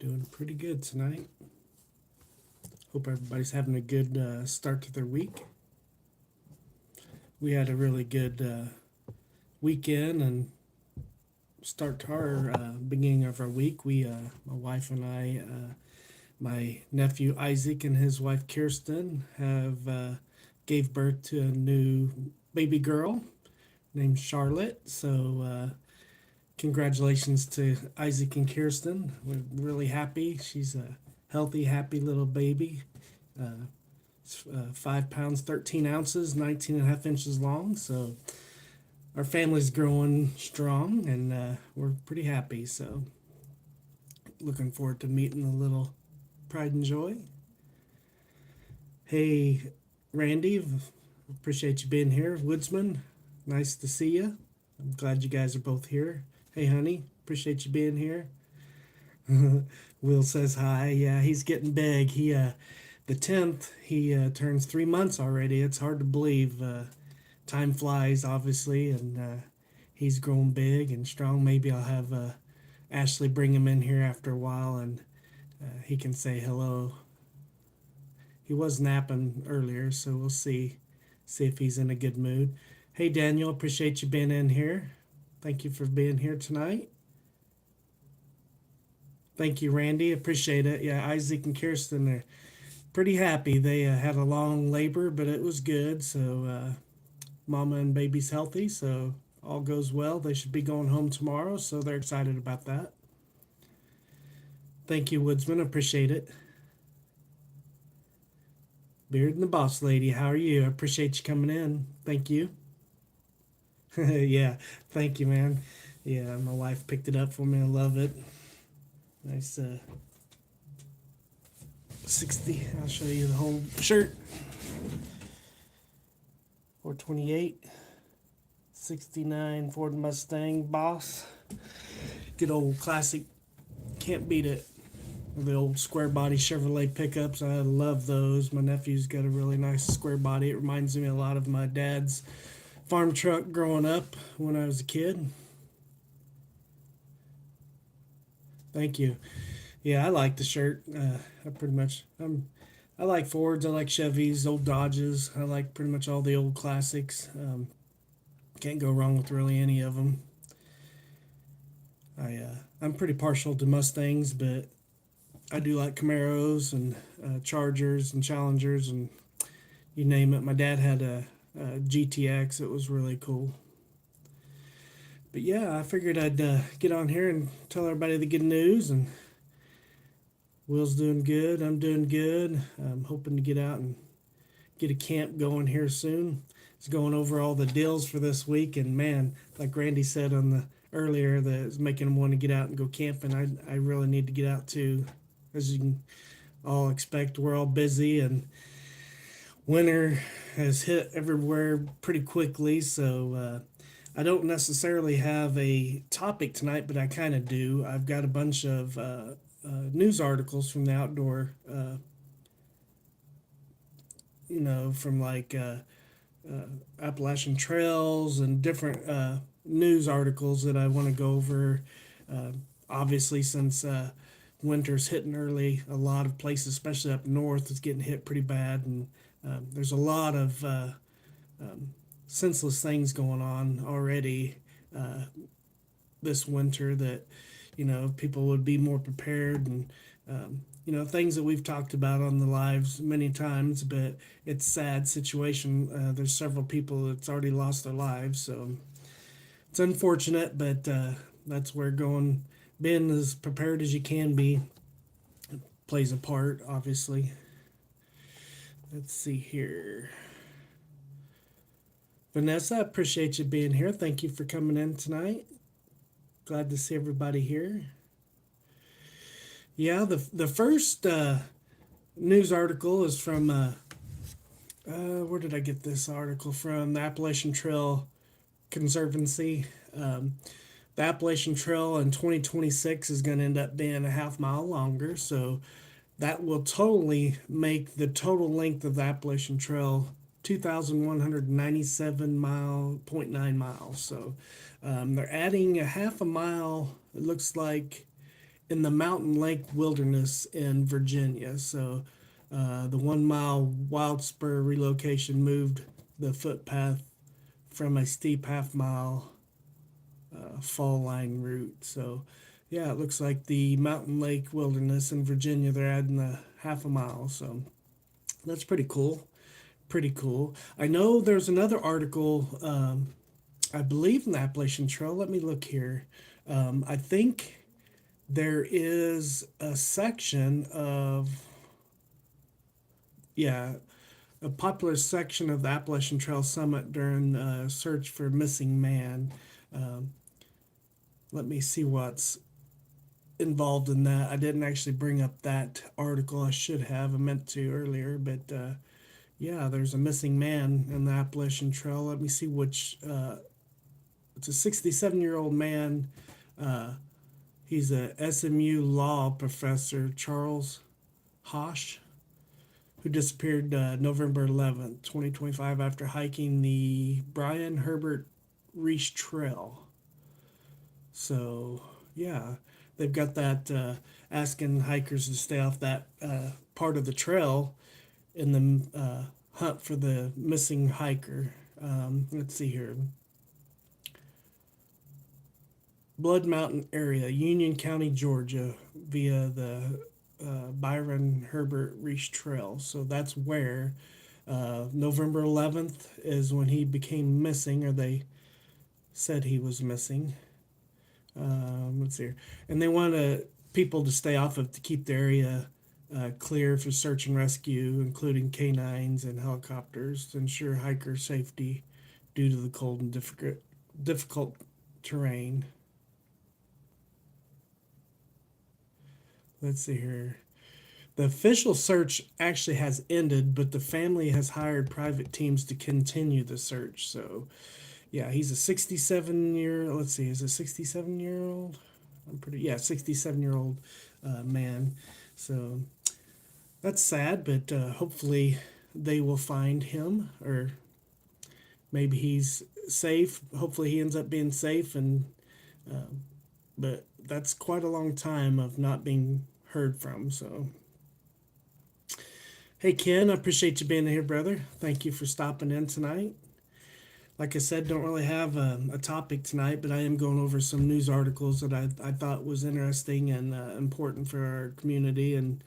Doing pretty good tonight. Hope everybody's having a good start to their week. We had a really good weekend and start to our beginning of our week. My wife and I, my nephew Isaac and his wife Kirsten, have gave birth to a new baby girl named Charlotte. So congratulations to Isaac and Kirsten. We're really happy. She's a healthy, happy little baby. 5 pounds, 13 ounces, 19 and a half inches long. So our family's growing strong and we're pretty happy. So looking forward to meeting the little pride and joy. Hey, Randy, appreciate you being here. Woodsman, nice to see you. I'm glad you guys are both here. Hey, honey, appreciate you being here. Will says hi. Yeah, he's getting big. The 10th, he turns 3 months already. It's hard to believe. Time flies, obviously, and he's grown big and strong. Maybe I'll have Ashley bring him in here after a while, and he can say hello. He was napping earlier, so we'll see if he's in a good mood. Hey, Daniel, appreciate you being in here. Thank you for being here tonight. Thank you, Randy. Appreciate it. Yeah, Isaac and Kirsten are pretty happy. They had a long labor, but it was good. So mama and baby's healthy, so all goes well. They should be going home tomorrow, so they're excited about that. Thank you, Woodsman. Appreciate it. Beard and the Boss Lady, how are you? I appreciate you coming in. Thank you. Yeah, thank you, man. Yeah, my wife picked it up for me. I love it. Nice 60. I'll show you the whole shirt. 428. 69 Ford Mustang Boss. Good old classic. Can't beat it. The old square body Chevrolet pickups. I love those. My nephew's got a really nice square body. It reminds me a lot of my dad's farm truck growing up when I was a kid. Thank you. Yeah, I like the shirt. I pretty much I like Fords. I like Chevys, old Dodges. I like pretty much all the old classics. Can't go wrong with really any of them. I'm pretty partial to Mustangs, but I do like Camaros and Chargers and Challengers and you name it. My dad had a GTX. It was really cool. But yeah, I figured I'd get on here and tell everybody the good news. And Will's doing good. I'm doing good. I'm hoping to get out and get a camp going here soon. It's going over all the deals for this week, and man, like Randy said on the earlier, that is making him want to get out and go camping. I really need to get out too, as you can all expect. We're all busy, and winter has hit everywhere pretty quickly, so I don't necessarily have a topic tonight, but I kind of do. I've got a bunch of news articles from the outdoor, from like Appalachian trails and different news articles that I want to go over. Obviously, since winter's hitting early, a lot of places, especially up north, is getting hit pretty bad, and there's a lot of senseless things going on already this winter that people would be more prepared and things that we've talked about on the lives many times, but it's a sad situation. There's several people that's already lost their lives, so it's unfortunate, but that's where being as prepared as you can be plays a part, obviously. Let's see here. Vanessa, I appreciate you being here. Thank you for coming in tonight. Glad to see everybody here. Yeah, the first news article is from where did I get this article from? The Appalachian Trail Conservancy. The Appalachian Trail in 2026 is going to end up being a half mile longer, so that will totally make the total length of the Appalachian Trail 2,197.9 miles. So they're adding a half a mile. It looks like in the Mountain Lake Wilderness in Virginia. So the 1 mile wild spur relocation moved the footpath from a steep half-mile fall line route. So yeah, it looks like the Mountain Lake Wilderness in Virginia, they're adding a half a mile. So that's pretty cool. Pretty cool. I know there's another article, I believe in the Appalachian Trail. Let me look here. I think there is a section of, yeah, a popular section of the Appalachian Trail Summit during search for missing man. Um, Let me see what's involved in that. I didn't actually bring up that article. I should have. I meant to earlier, but yeah, there's a missing man in the Appalachian Trail. Let me see which. It's a 67-year-old man. Uh, he's a SMU law professor, Charles Hosh, who disappeared November 11th, 2025, after hiking the Brian Herbert Reach Trail. So, yeah, they've got that asking hikers to stay off that part of the trail in the hunt for the missing hiker. Let's see here. Blood Mountain area, Union County, Georgia, via the Byron Herbert Reach Trail. So that's where November 11th is when he became missing, or they said he was missing. Let's see here. And they want people to stay off of to keep the area clear for search and rescue, including canines and helicopters, to ensure hiker safety due to the cold and difficult terrain. Let's see here. The official search actually has ended, but the family has hired private teams to continue the search. So, yeah, he's a 67-year. Let's see, is a 67-year-old? I'm pretty, yeah, 67-year-old man. So that's sad, but hopefully they will find him, or maybe he's safe. Hopefully he ends up being safe, and but that's quite a long time of not being heard from. So, hey Ken, I appreciate you being here, brother. Thank you for stopping in tonight. Like I said, don't really have a topic tonight, but I am going over some news articles that I thought was interesting and important for our community, and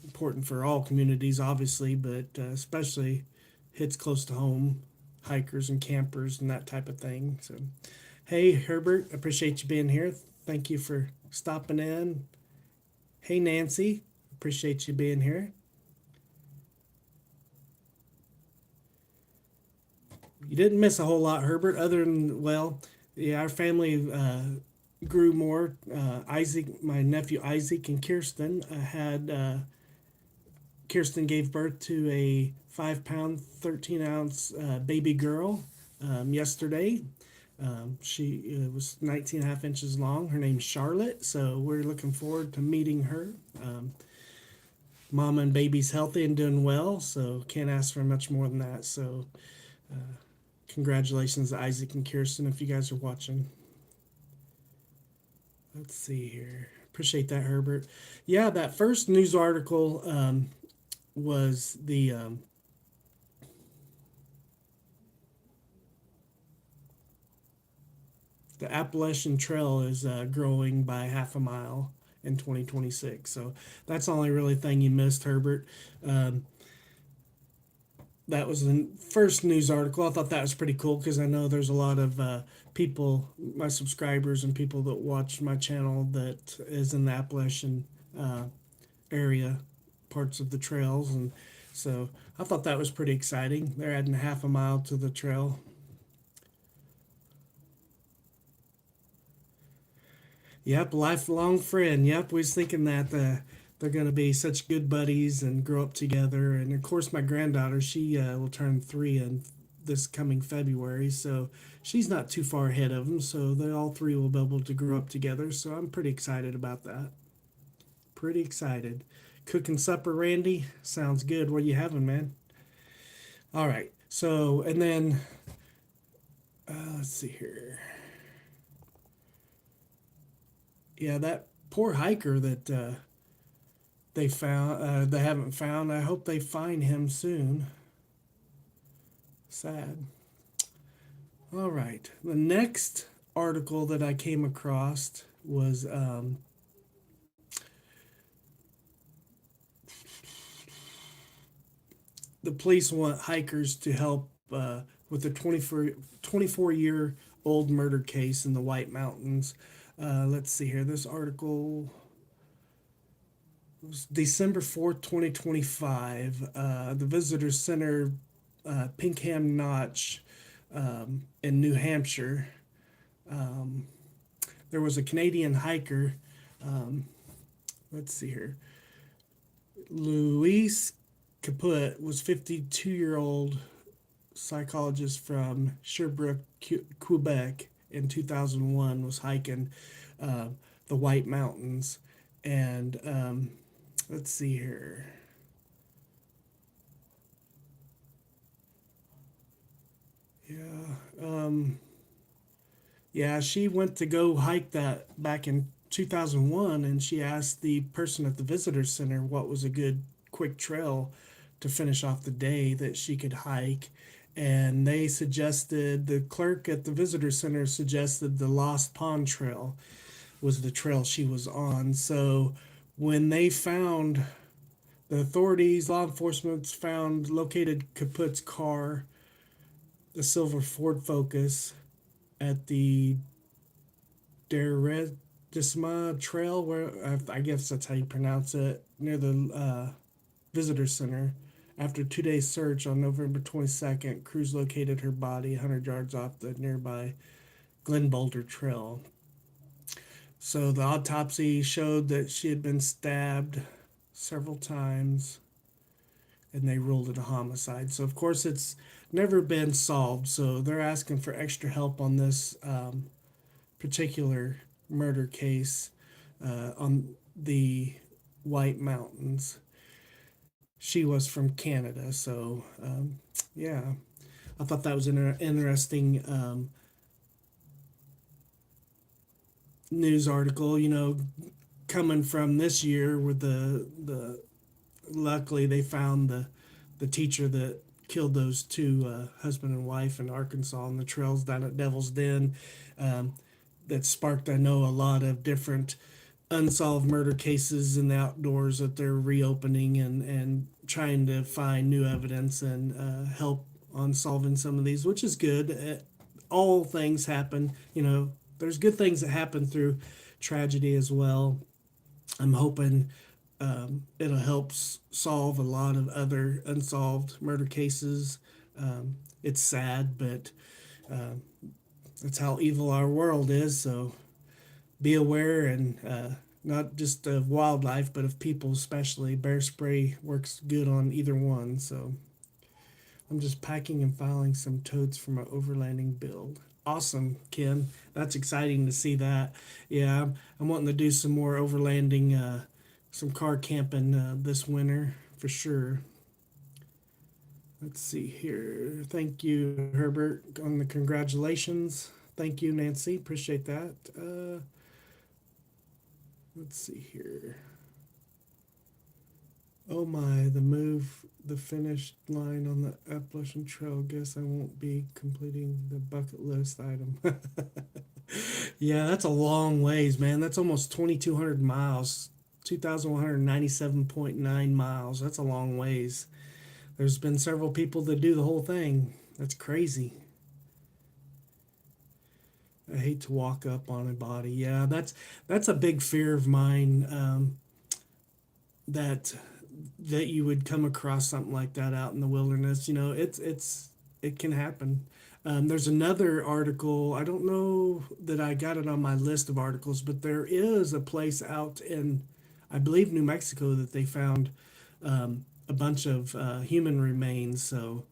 important for all communities, obviously, but especially hits close to home, hikers and campers and that type of thing. So, hey Herbert, appreciate you being here. Thank you for stopping in. Hey Nancy, appreciate you being here. You didn't miss a whole lot, Herbert, other than, well, yeah, our family grew more. Isaac, my nephew Isaac, and Kirsten had Kirsten gave birth to a 5 pound, 13 ounce baby girl yesterday. She was 19 and a half inches long. Her name's Charlotte, so we're looking forward to meeting her. Mama and baby's healthy and doing well, so can't ask for much more than that. So, congratulations to Isaac and Kirsten if you guys are watching. Let's see here. Appreciate that, Herbert. Yeah, that first news article was the Appalachian Trail is growing by half a mile in 2026. So that's the only really thing you missed, Herbert. That was the first news article. I thought that was pretty cool because I know there's a lot of people, my subscribers and people that watch my channel, that is in the Appalachian area, parts of the trails. And so I thought that was pretty exciting. They're adding half a mile to the trail. Yep, lifelong friend. Yep, we was thinking that they're going to be such good buddies and grow up together. And of course, my granddaughter, she will turn 3 in this coming February, so she's not too far ahead of them. So they all three will be able to grow up together. So I'm pretty excited about that. Pretty excited. Cooking supper, Randy. Sounds good. What are you having, man? All right. So, and then let's see here. Yeah, that poor hiker that they haven't found. I hope they find him soon. Sad. All right. The next article that I came across was the police want hikers to help with the 24 year old murder case in the White Mountains. Let's see here. This article was December 4th, 2025. The Visitor Center, Pinkham Notch in New Hampshire. Um, there was a Canadian hiker. Um, let's see here. Louise Caput was 52-year-old psychologist from Sherbrooke, Quebec in 2001 was hiking uh, the White Mountains. And let's see here. Yeah. Yeah, she went to go hike that back in 2001, and she asked the person at the visitor center what was a good quick trail to finish off the day that she could hike. And they suggested, the clerk at the visitor center suggested the Lost Pond Trail was the trail she was on. So when they found, the authorities, law enforcement found, located Kaput's car, the silver Ford Focus, at the Deredisma Trail, where I guess that's how you pronounce it, near the visitor center. After 2 days search on November 22nd, crews located her body 100 yards off the nearby Glen Boulder Trail. So the autopsy showed that she had been stabbed several times, and they ruled it a homicide. So of course it's never been solved. So they're asking for extra help on this particular murder case on the White Mountains. She was from Canada, so yeah, I thought that was an interesting news article. Coming from this year with the luckily they found the teacher that killed those two husband and wife in Arkansas on the trails down at Devil's Den. Um, that sparked, I know, a lot of different unsolved murder cases in the outdoors that they're reopening and trying to find new evidence and help on solving some of these, which is good. All things happen, there's good things that happen through tragedy as well. I'm hoping it'll help solve a lot of other unsolved murder cases. It's sad, but um, that's how evil our world is. So be aware, and not just of wildlife, but of people, especially. Bear spray works good on either one. So I'm just packing and filing some totes for my overlanding build. Awesome, Ken. That's exciting to see that. Yeah, I'm wanting to do some more overlanding, some car camping this winter for sure. Let's see here. Thank you, Herbert, on the congratulations. Thank you, Nancy. Appreciate that. Let's see here. Oh my, the finished line on the Appalachian Trail. Guess I won't be completing the bucket list item. Yeah, that's a long ways, man. That's almost 2,200 miles, 2,197.9 miles. That's a long ways. There's been several people that do the whole thing. That's crazy. I hate to walk up on a body. Yeah, that's a big fear of mine. That you would come across something like that out in the wilderness. It can happen. There's another article. I don't know that I got it on my list of articles, but there is a place out in, I believe, New Mexico that they found a bunch of human remains. So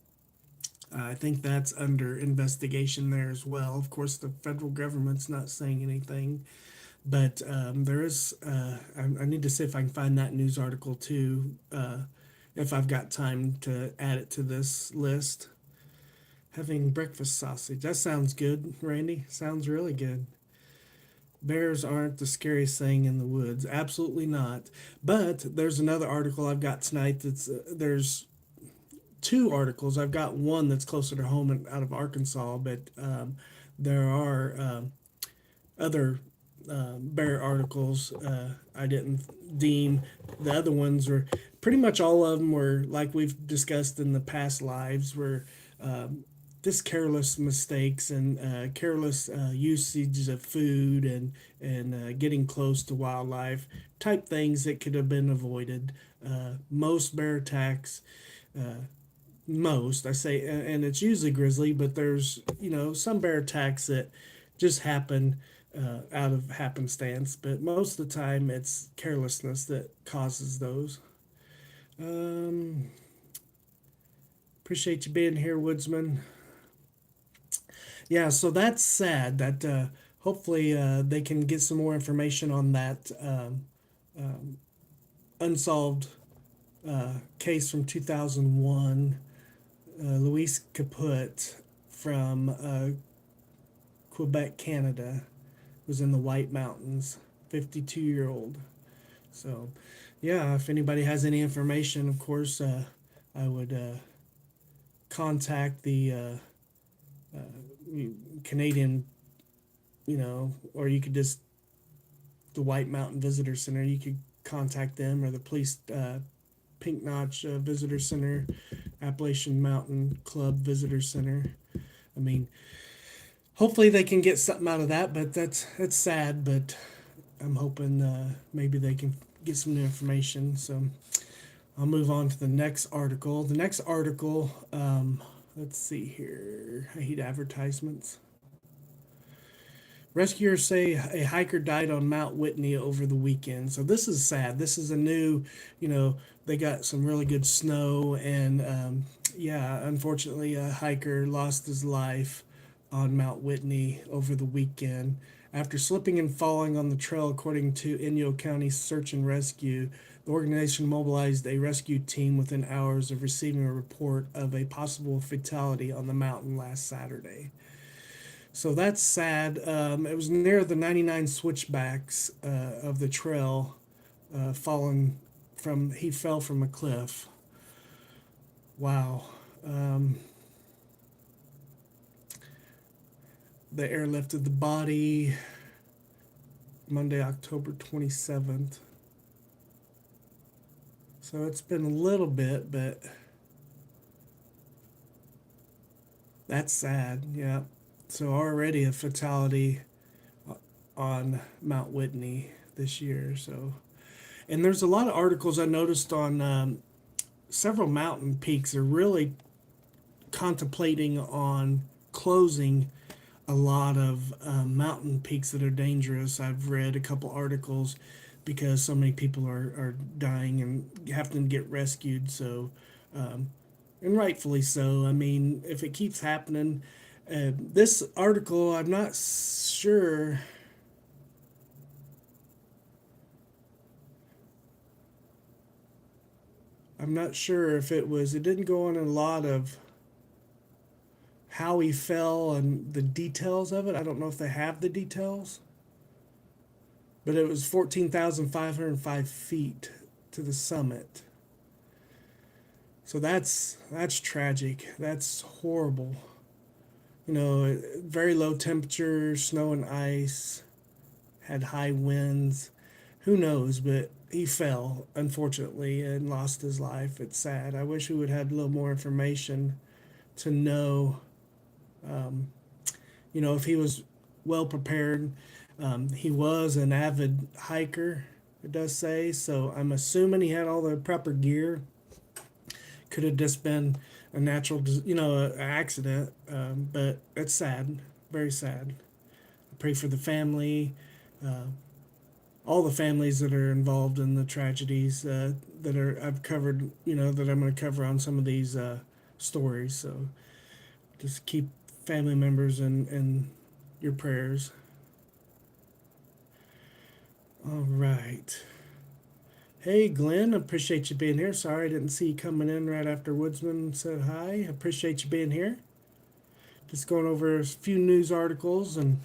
I think that's under investigation there as well. Of course, the federal government's not saying anything, but there is. I need to see if I can find that news article too, if I've got time to add it to this list. Having breakfast sausage. That sounds good, Randy. Sounds really good. Bears aren't the scariest thing in the woods. Absolutely not. But there's another article I've got tonight that's there's two articles. I've got one that's closer to home and out of Arkansas, but there are other bear articles. I didn't deem the other ones were pretty much all of them were like we've discussed in the past lives were just careless mistakes and careless usage of food and getting close to wildlife type things that could have been avoided. Most bear attacks, most I say, and it's usually grizzly, but there's some bear attacks that just happen out of happenstance. But most of the time, it's carelessness that causes those. Um, Appreciate you being here, Woodsman. Yeah, so that's sad. That hopefully they can get some more information on that unsolved case from 2001. Louise Caput from Quebec, Canada, was in the White Mountains, 52-year-old. So, yeah, if anybody has any information, of course, I would contact the Canadian, or you could just, the White Mountain Visitor Center, you could contact them, or the police Pink Notch Visitor Center, Appalachian Mountain Club Visitor Center. I mean, hopefully they can get something out of that, but that's sad. But I'm hoping maybe they can get some new information. So I'll move on to the next article. The next article, let's see here. I hate advertisements. Rescuers say a hiker died on Mount Whitney over the weekend. So this is sad. This is a new, they got some really good snow, and yeah, unfortunately, a hiker lost his life on Mount Whitney over the weekend after slipping and falling on the trail, according to Inyo County Search and Rescue. The organization mobilized a rescue team within hours of receiving a report of a possible fatality on the mountain last Saturday. So that's sad. It was near the 99 switchbacks of the trail, fallen from, he fell from a cliff. Wow. They airlifted the body Monday, October 27th. So it's been a little bit, but that's sad. Yeah. So already a fatality on Mount Whitney this year. So, and there's a lot of articles I noticed on several mountain peaks are really contemplating on closing a lot of mountain peaks that are dangerous. I've read a couple articles because so many people are dying and having to get rescued. So, and rightfully so. I mean, if it keeps happening, this article, I'm not sure. I'm not sure if it was. It didn't go on a lot of how he fell and the details of it. I don't know if they have the details, but it was 14,505 feet to the summit. So that's tragic. That's horrible. Very low temperature, snow and ice, had high winds. Who knows? But he fell, unfortunately, and lost his life. It's sad. I wish we would have had a little more information to know, if he was well prepared. He was an avid hiker, it does say. So I'm assuming he had all the proper gear. Could have just been a natural, accident. But it's sad, very sad. I pray for the family, all the families that are involved in the tragedies that are I've covered, that I'm going to cover on some of these stories. So just keep family members in your prayers. All right. Hey, Glenn, appreciate you being here. Sorry I didn't see you coming in right after Woodsman said hi. Appreciate you being here. Just going over a few news articles and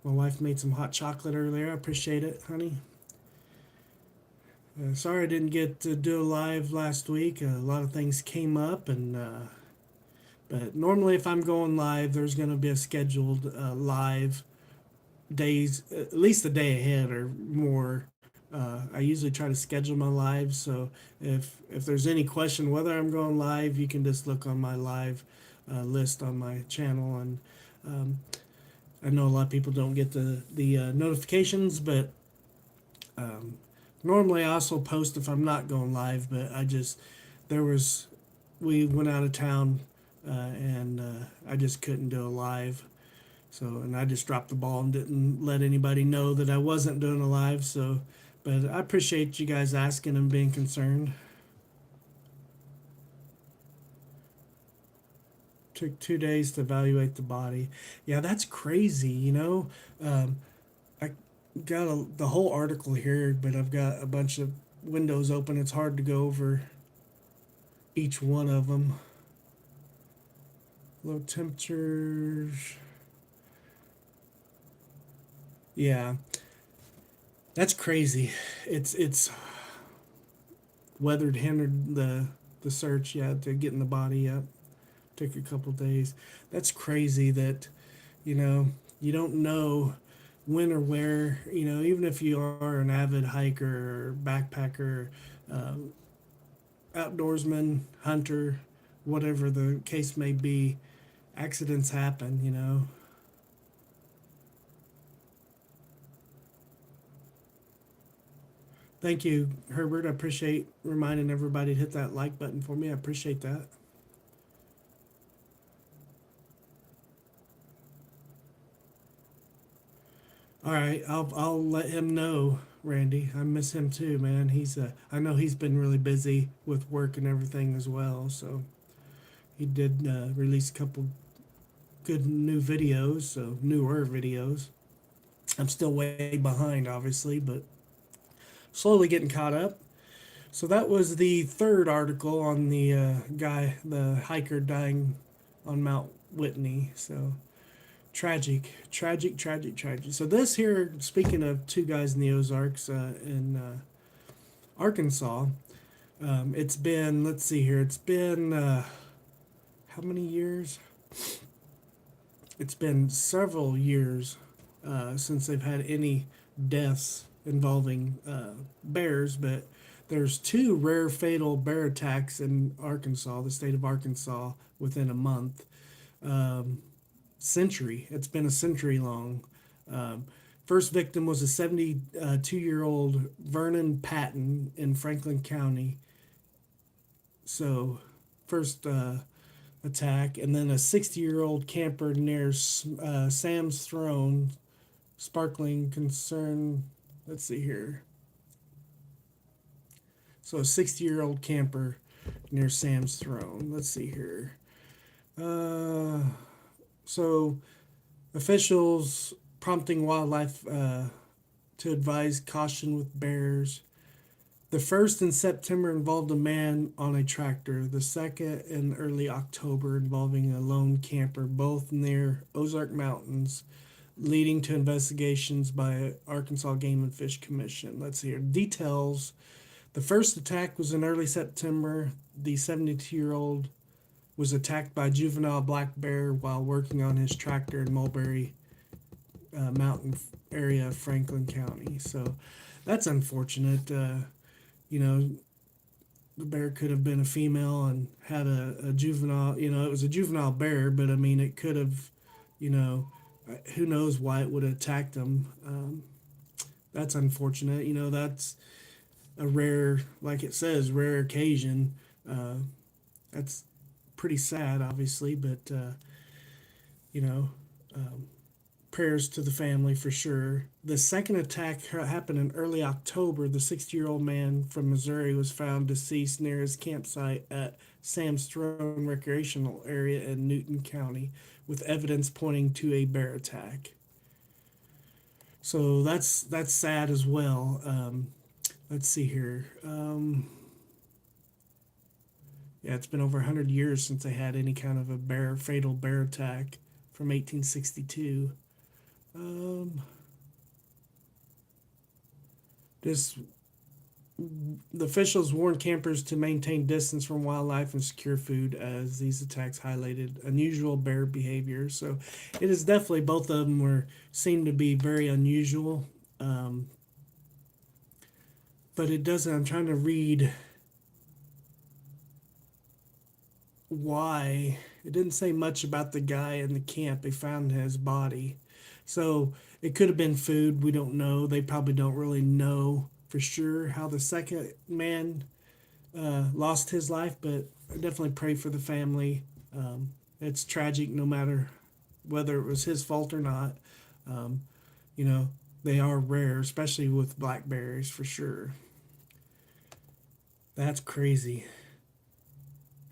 My wife made some hot chocolate earlier. I appreciate it, honey. Sorry I didn't get to do a live last week. A lot of things came up, and but normally if I'm going live, there's going to be a scheduled live days, at least a day ahead or more. I usually try to schedule my lives, so if there's any question whether I'm going live, you can just look on my live list on my channel, and um, I know a lot of people don't get the notifications, but um, normally I also post if I'm not going live. But I just there was we went out of town and I just couldn't do a live. So, and I just dropped the ball and didn't let anybody know that I wasn't doing a live. So, but I appreciate you guys asking and being concerned. Took 2 days to evaluate the body. Yeah, that's crazy. Um, I got the whole article here, but I've got a bunch of windows open. It's hard to go over each one of them. Low temperatures. Yeah, that's crazy. It's weathered hindered the search. Yeah, to getting the body up. Took a couple days. That's crazy that, you know, you don't know when or where, even if you are an avid hiker or backpacker, um, outdoorsman, hunter, whatever the case may be, accidents happen. Thank you, Herbert. I appreciate reminding everybody to hit that like button for me. I appreciate that. All right, I'll let him know, Randy. I miss him too, man. I know he's been really busy with work and everything as well. So he did release a couple good new videos, so newer videos. I'm still way behind, obviously, but slowly getting caught up. So that was the third article on the the hiker dying on Mount Whitney. So tragic, tragic, tragic, tragic. So this here, speaking of two guys in the Ozarks in Arkansas, it's been, let's see here, it's been how many years? It's been several years since they've had any deaths involving bears, but there's two rare fatal bear attacks in Arkansas, the state of Arkansas, within a month. Um, Century. It's been a century long. Um, First victim was a 72-year-old Vernon Patton in Franklin County. So, first attack, and then a 60-year-old camper near Sam's Throne, Sparkling Concern. Let's see here. So, a 60-year-old camper near Sam's Throne. Let's see here. Uh, so, officials prompting wildlife to advise caution with bears. The first in September involved a man on a tractor. The second in early October involving a lone camper, both near Ozark Mountains, leading to investigations by Arkansas Game and Fish Commission. Let's see here. Details. The first attack was in early September. The 72-year-old was attacked by a juvenile black bear while working on his tractor in Mulberry Mountain area of Franklin County. So that's unfortunate. You know, the bear could have been a female and had a juvenile. It was a juvenile bear, but I mean, it could have, who knows why it would have attacked them. That's unfortunate. That's a rare, like it says, rare occasion. Uh, that's pretty sad, obviously, but you know, um, prayers to the family for sure. The second attack happened in early October. The 60-year-old man from Missouri was found deceased near his campsite at Sam's Throne Recreational Area in Newton County, with evidence pointing to a bear attack. So that's sad as well. Let's see here. Yeah, it's been over 100 years since they had any kind of a fatal bear attack from 1862. Um, this The officials warned campers to maintain distance from wildlife and secure food as these attacks highlighted unusual bear behavior. So it is definitely both of them were seem to be very unusual. Um, but it doesn't. I'm trying to read why. It didn't say much about the guy in the camp. They found his body. So it could have been food. We don't know. They probably don't really know for sure how the second man lost his life, but I definitely pray for the family. It's tragic no matter whether it was his fault or not. Um, you know, they are rare, especially with black bears for sure. That's crazy.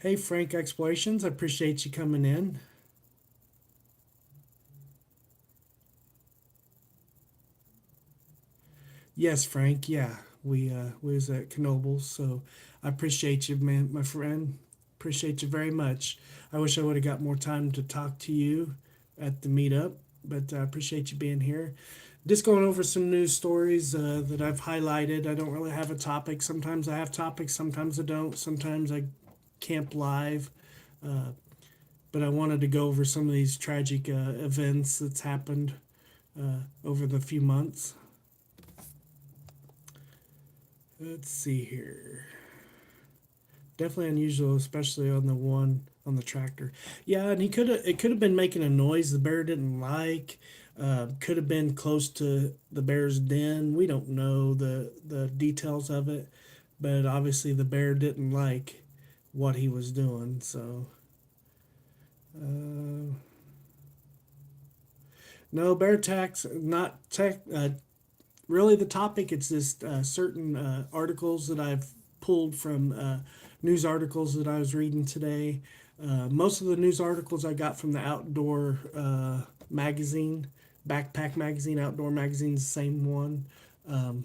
Hey, Frank Explorations, I appreciate you coming in. Yes, Frank. Yeah, we was at Knobles, so I appreciate you, man, my friend. Appreciate you very much. I wish I would have got more time to talk to you at the meetup, but I appreciate you being here. Just going over some news stories that I've highlighted. I don't really have a topic. Sometimes I have topics, sometimes I don't. Sometimes I camp live, uh, but I wanted to go over some of these tragic events that's happened over the few months. Let's see here. Definitely unusual, especially on the one on the tractor. Yeah, and he could have it could have been making a noise the bear didn't like. Could have been close to the bear's den. We don't know the details of it, but obviously the bear didn't like what he was doing. So uh, no bear attacks. Not tech. Really the topic. It's just certain articles that I've pulled from news articles that I was reading today. Most of the news articles I got from the outdoor magazine, backpack magazine, outdoor magazine, the same one. Um,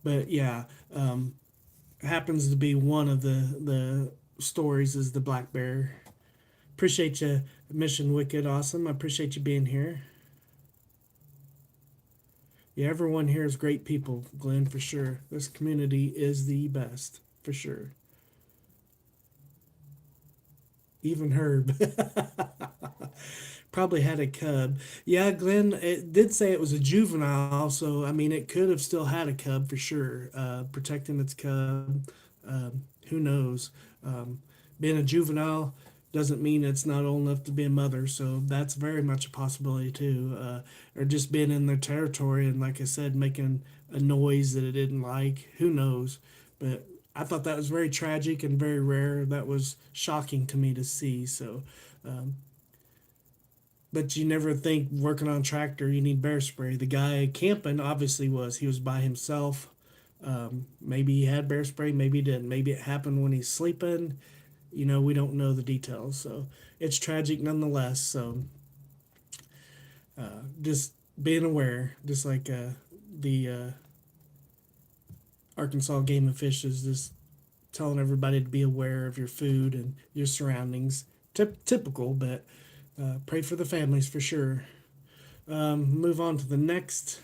but yeah, um, happens to be one of the stories is the black bear. Appreciate you, Mission Wicked. Awesome. I appreciate you being here. Yeah, everyone here is great people, Glenn, for sure. This community is the best, for sure. Even Herb probably had a cub. Yeah, Glenn, it did say it was a juvenile, so I mean, it could have still had a cub for sure, protecting its cub. Who knows? Um, Being a juvenile doesn't mean it's not old enough to be a mother, so that's very much a possibility too. Or just being in their territory and, like I said, making a noise that it didn't like. Who knows? But I thought that was very tragic and very rare. That was shocking to me to see. So, um, but you never think working on a tractor you need bear spray. The guy camping obviously was. He was by himself. Maybe he had bear spray, maybe he didn't. Maybe it happened when he's sleeping. We don't know the details. So it's tragic nonetheless. So just being aware, just like the Arkansas Game and Fish is just telling everybody to be aware of your food and your surroundings. Typical, but pray for the families for sure. Move on to the next.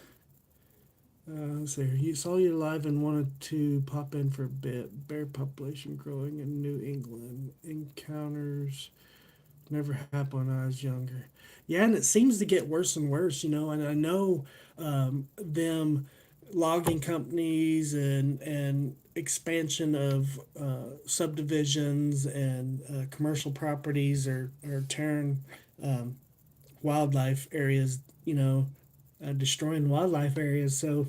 Let's see. You saw you live and wanted to pop in for a bit. Bear population growing in New England. Encounters never happened when I was younger. Yeah, and it seems to get worse and worse, and I know them logging companies and expansion of subdivisions and commercial properties are tearing um, wildlife areas, destroying wildlife areas. So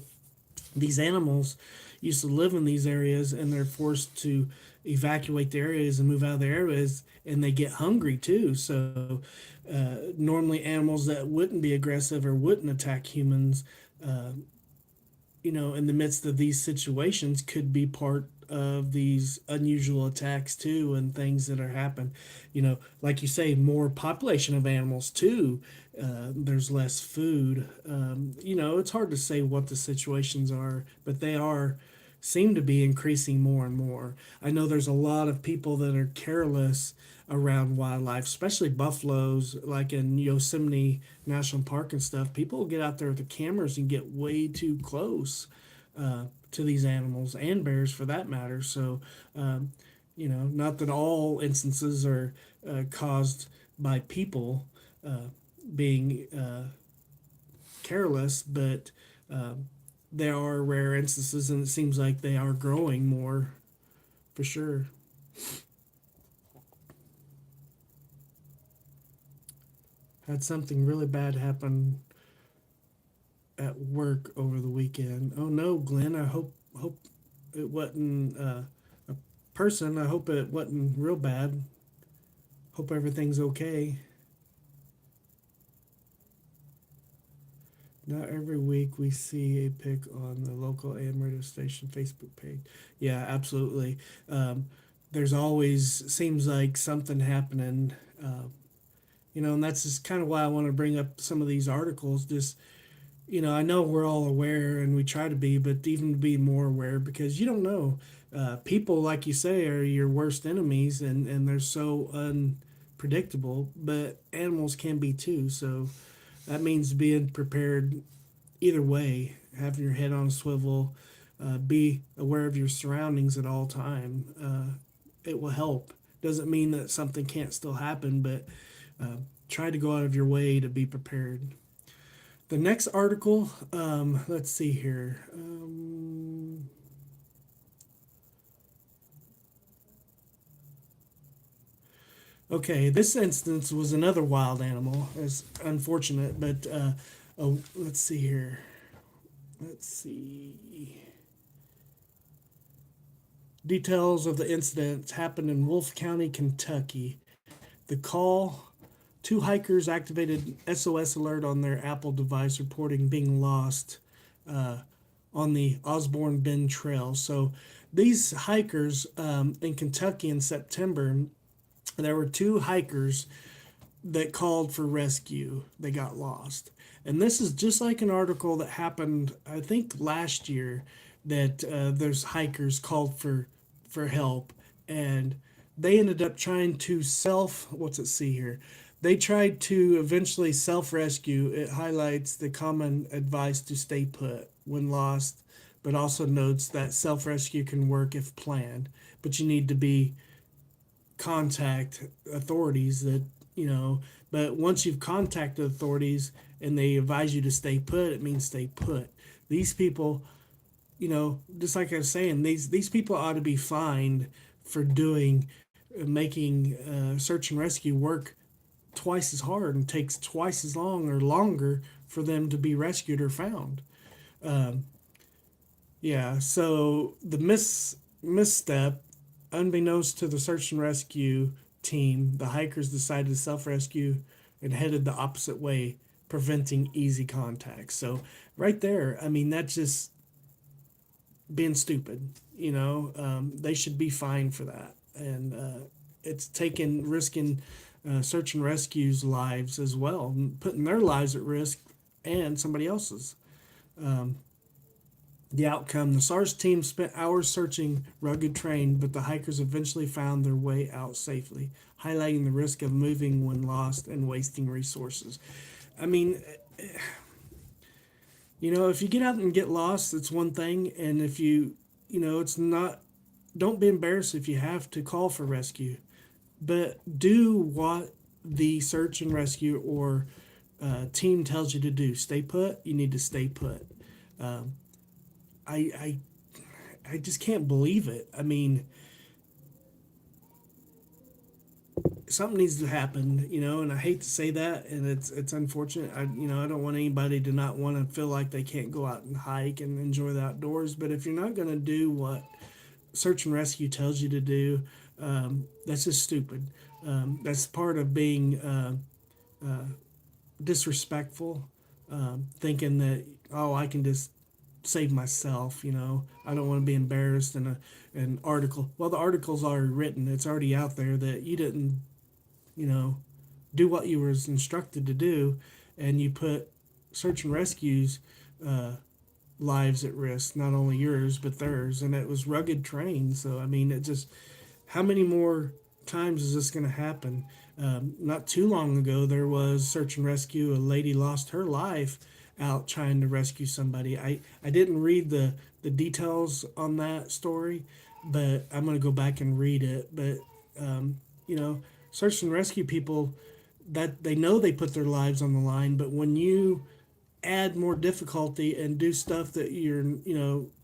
these animals used to live in these areas and they're forced to evacuate the areas and move out of the areas and they get hungry too. So normally animals that wouldn't be aggressive or wouldn't attack humans, uh, in the midst of these situations could be part of these unusual attacks too and things that are happening. Like you say, more population of animals too. There's less food. It's hard to say what the situations are, but they are seem to be increasing more and more. I know there's a lot of people that are careless around wildlife, especially buffaloes, like in Yosemite National Park and stuff. People get out there with the cameras and get way too close to these animals and bears for that matter. So, um, not that all instances are caused by people being careless, but um, there are rare instances, and it seems like they are growing more for sure. Had something really bad happen at work over the weekend. Oh no, Glenn! I hope it wasn't a person. I hope it wasn't real bad. Hope everything's okay. Not every week we see a pic on the local AM radio station Facebook page. Yeah, absolutely. Um, there's always seems like something happening. And that's just kind of why I want to bring up some of these articles. Just I know we're all aware and we try to be, but even to be more aware because you don't know. People, like you say, are your worst enemies, and they're so unpredictable. But animals can be too. So that means being prepared either way, having your head on a swivel, be aware of your surroundings at all time. It will help. Doesn't mean that something can't still happen, but uh, try to go out of your way to be prepared. The next article, let's see here. Okay, this instance was another wild animal. It's unfortunate, but oh, let's see here. Let's see. Details of the incident happened in Wolfe County, Kentucky. The call, two hikers activated SOS alert on their Apple device reporting being lost uh, on the Osborne Bend Trail. So these hikers in Kentucky in September, there were two hikers that called for rescue. They got lost. And this is just like an article that happened, I think, last year that there's hikers called for help, and they ended up trying to what's it see here? They tried to eventually self rescue. It highlights the common advice to stay put when lost, but also notes that self rescue can work if planned, but you need to be contact authorities that you know but once you've contacted authorities and they advise you to stay put, it means stay put. These people, just like I was saying, these people ought to be fined for doing making search and rescue work twice as hard and takes twice as long or longer for them to be rescued or found. um, Yeah, so the misstep, unbeknownst to the search and rescue team, the hikers decided to self-rescue and headed the opposite way, preventing easy contact. So right there, I mean, that's just being stupid. They should be fined for that, and it's taking risking search and rescue's lives as well, putting their lives at risk and somebody else's. Um, The outcome, the SARS team spent hours searching rugged terrain, but the hikers eventually found their way out safely, highlighting the risk of moving when lost and wasting resources. I mean, if you get out and get lost, it's one thing. And if it's not, don't be embarrassed if you have to call for rescue, but do what the search and rescue or team tells you to do. Stay put, you need to stay put. Um, I, I I just can't believe it. I mean, something needs to happen, and I hate to say that, and it's unfortunate. I don't want anybody to not want to feel like they can't go out and hike and enjoy the outdoors. But if you're not going to do what search and rescue tells you to do, that's just stupid. That's part of being disrespectful, thinking that I can just save myself. I don't want to be embarrassed in an article. Well, the article's already written. It's already out there that you didn't, you know, do what you were instructed to do, and you put search and rescues lives at risk, not only yours but theirs, and it was rugged terrain. So I mean, it just how many more times is this going to happen? Not too long ago, there was search and rescue. A lady lost her life out trying to rescue somebody. I didn't read the details on that story, but I'm going to go back and read it. But um, you know, search and rescue people, that they know they put their lives on the line, but when you add more difficulty and do stuff that you're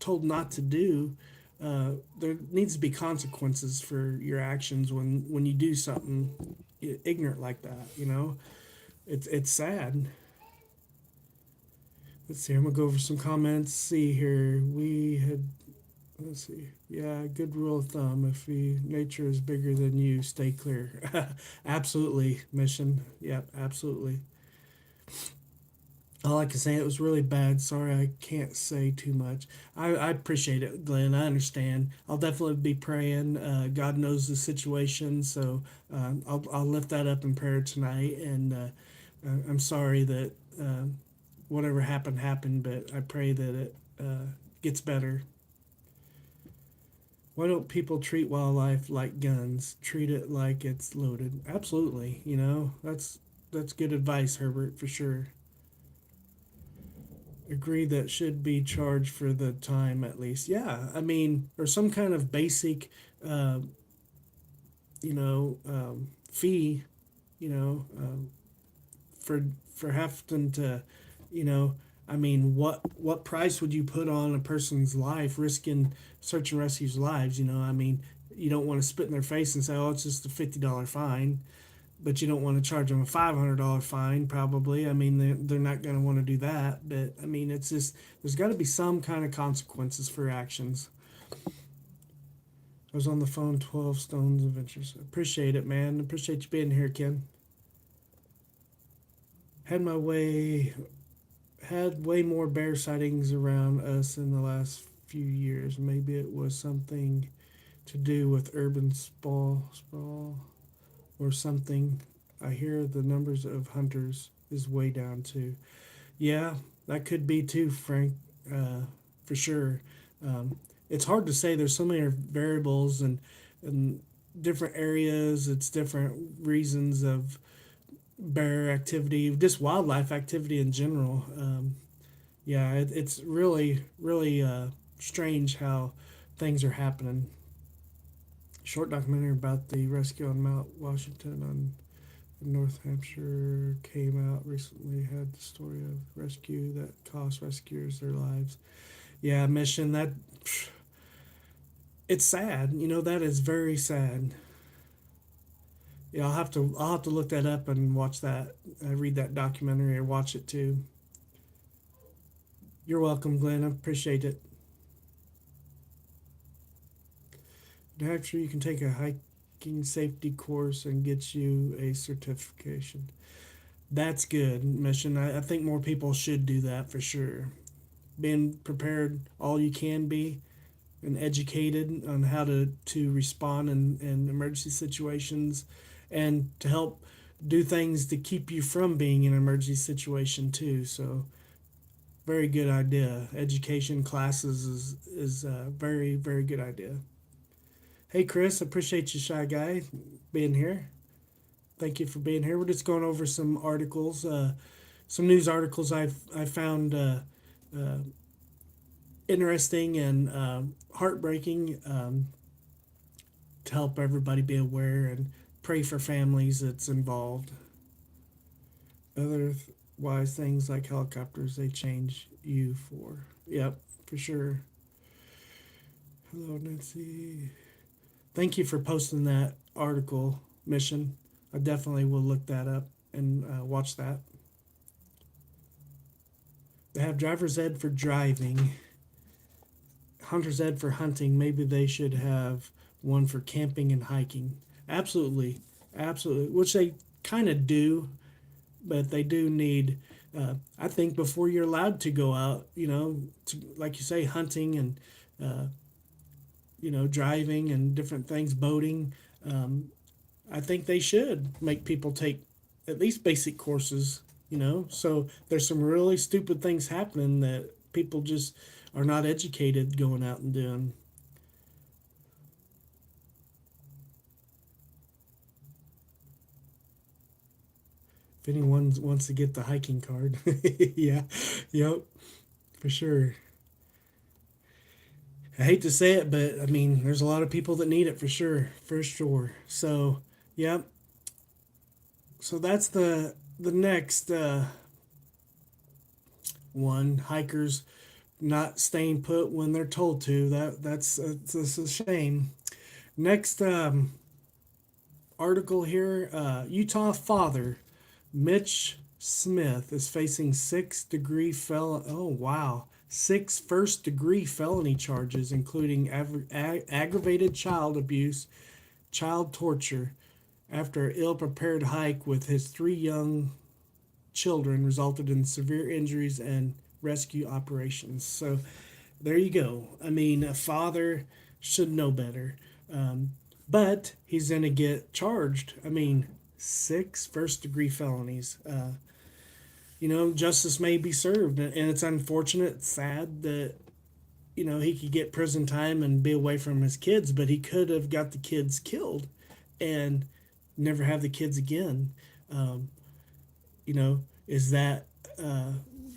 told not to do, there needs to be consequences for your actions when you do something ignorant like that. It's sad. Let's see. I'm gonna go over some comments. See here. We had. Let's see. Yeah, good rule of thumb. If nature is bigger than you, stay clear. Absolutely, mission. Yep, absolutely. All I can say, it was really bad. Sorry, I can't say too much. I appreciate it, Glenn. I understand. I'll definitely be praying. God knows the situation, so I'll lift that up in prayer tonight. And I'm sorry that whatever happened, but I pray that it gets better. Why don't people treat wildlife like guns? Treat it like it's loaded. Absolutely. That's good advice, Herbert, for sure. Agree that should be charged for the time at least. Yeah, I mean, or some kind of basic, uh, fee, you know, for having to, you know, I mean, what price would you put on a person's life, risking search and rescue's lives? I mean, you don't want to spit in their face and say, "Oh, it's just a $50 fine." But you don't want to charge them a $500 fine, probably. I mean, they're not going to want to do that. But I mean, it's just there's got to be some kind of consequences for actions. I was on the phone 12 Stones Adventures. Appreciate it, man. Appreciate you being here, Ken. Had my way, had way more bear sightings around us in the last few years. Maybe it was something to do with urban sprawl or something. I hear the numbers of hunters is way down too. Yeah, that could be too, Frank, uh, for sure. It's hard to say. There's so many variables and different areas. It's different reasons of bear activity, just wildlife activity in general. Yeah, it's really, really strange how things are happening. Short documentary about the rescue on Mount Washington on North Hampshire came out recently. Had the story of rescue that cost rescuers their lives. Yeah, mission that it's sad. That is very sad. Yeah, I'll have to look that up and watch that. Read that documentary or watch it too. You're welcome, Glenn. I appreciate it. Actually, you can take a hiking safety course and get you a certification. That's good, mission. I think more people should do that for sure. Being prepared all you can be and educated on how to respond in emergency situations and to help do things to keep you from being in an emergency situation too. So very good idea. Education classes is a very, very good idea. Hey Chris, appreciate you, shy guy, being here. Thank you for being here. We're just going over some articles, some news articles I found uh, interesting and heartbreaking, to help everybody be aware and pray for families that's involved. Otherwise, things like helicopters, they change you for. Yep, for sure. Hello, Nancy. Thank you for posting that article, Mission. I definitely will look that up and watch that. They have driver's ed for driving, hunter's ed for hunting. Maybe they should have one for camping and hiking. Absolutely, absolutely. Which they kind of do, but they do need. I think before you're allowed to go out, like you say, hunting and driving and different things, boating. Um, I think they should make people take at least basic courses. So there's some really stupid things happening that people just are not educated going out and doing. If anyone wants to get the hiking card, yeah, yep, for sure. I hate to say it, but I mean, there's a lot of people that need it for sure, for sure. So, yep. So that's the next one. Hikers not staying put when they're told to. That's a shame. Next article here: Utah father Mitch Smith is facing 6 degree fel. Oh wow, six first-degree felony charges, including aggravated child abuse, child torture, after an ill-prepared hike with his 3 young children resulted in severe injuries and rescue operations. So there you go. I mean, a father should know better. Um, but he's going to get charged. I mean, 6 first-degree felonies. Justice may be served. And it's unfortunate, sad that, he could get prison time and be away from his kids, but he could have got the kids killed and never have the kids again. Um, you know, is that uh,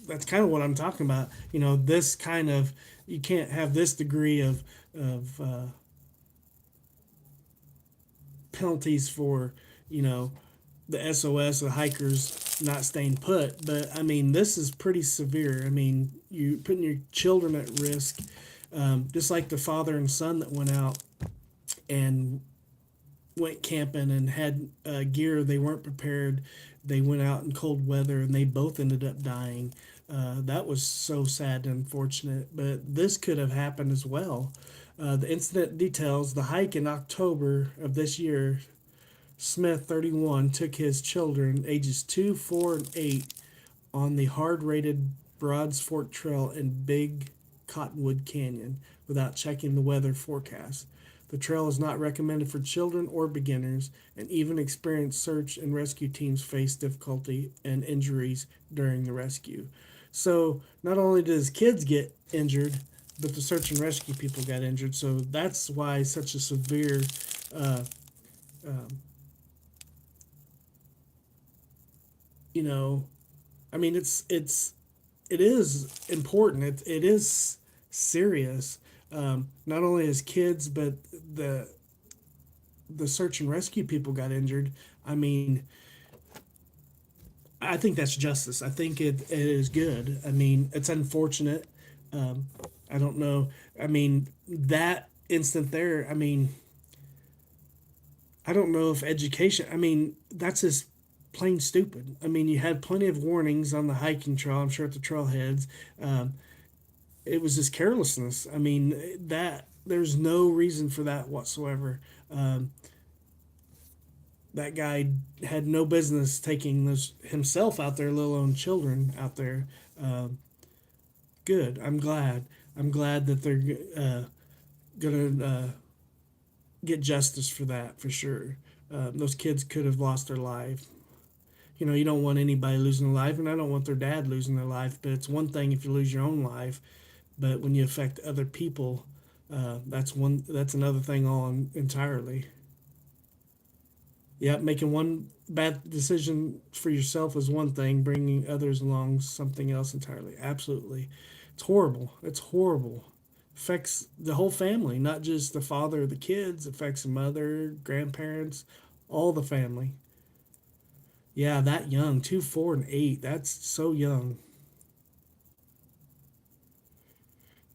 that's kind of what I'm talking about. This kind of you can't have this degree of penalties for you know the SOS, the hikers not staying put. But I mean, this is pretty severe. I mean, you putting your children at risk, just like the father and son that went out and went camping and had gear they weren't prepared. They went out in cold weather and they both ended up dying. That was so sad and unfortunate, but this could have happened as well. The incident details the hike in October of this year. Smith, 31, took his children, ages 2, 4, and 8, on the hard rated Broads Fork Trail in Big Cottonwood Canyon without checking the weather forecast. The trail is not recommended for children or beginners, and even experienced search and rescue teams face difficulty and injuries during the rescue. So, not only does kids get injured, but the search and rescue people got injured. So, that's why such a severe uh, um, you know, I mean, it is important. It is serious. Not only as kids, but the the search and rescue people got injured. I mean, I think that's justice. I think it is good. I mean, it's unfortunate. Um, I don't know. I mean, that instant there. I mean, I don't know if education. I mean, that's just plain stupid. I mean, you had plenty of warnings on the hiking trail. I'm sure at the trailheads. Um, it was just carelessness. I mean, that there's no reason for that whatsoever. Um, that guy had no business taking this himself out there, let alone children out there. Um, Good. I'm glad. I'm glad that they're gonna get justice for that for sure. Those kids could have lost their life. You don't want anybody losing their life, and I don't want their dad losing their life. But it's one thing if you lose your own life, but when you affect other people, that's one. That's another thing entirely. Yeah, making one bad decision for yourself is one thing. Bringing others along something else entirely. Absolutely, it's horrible. It's horrible. Affects the whole family, not just the father or the kids. Affects the mother, grandparents, all the family. Yeah, that young, 2, 4, and 8. That's so young.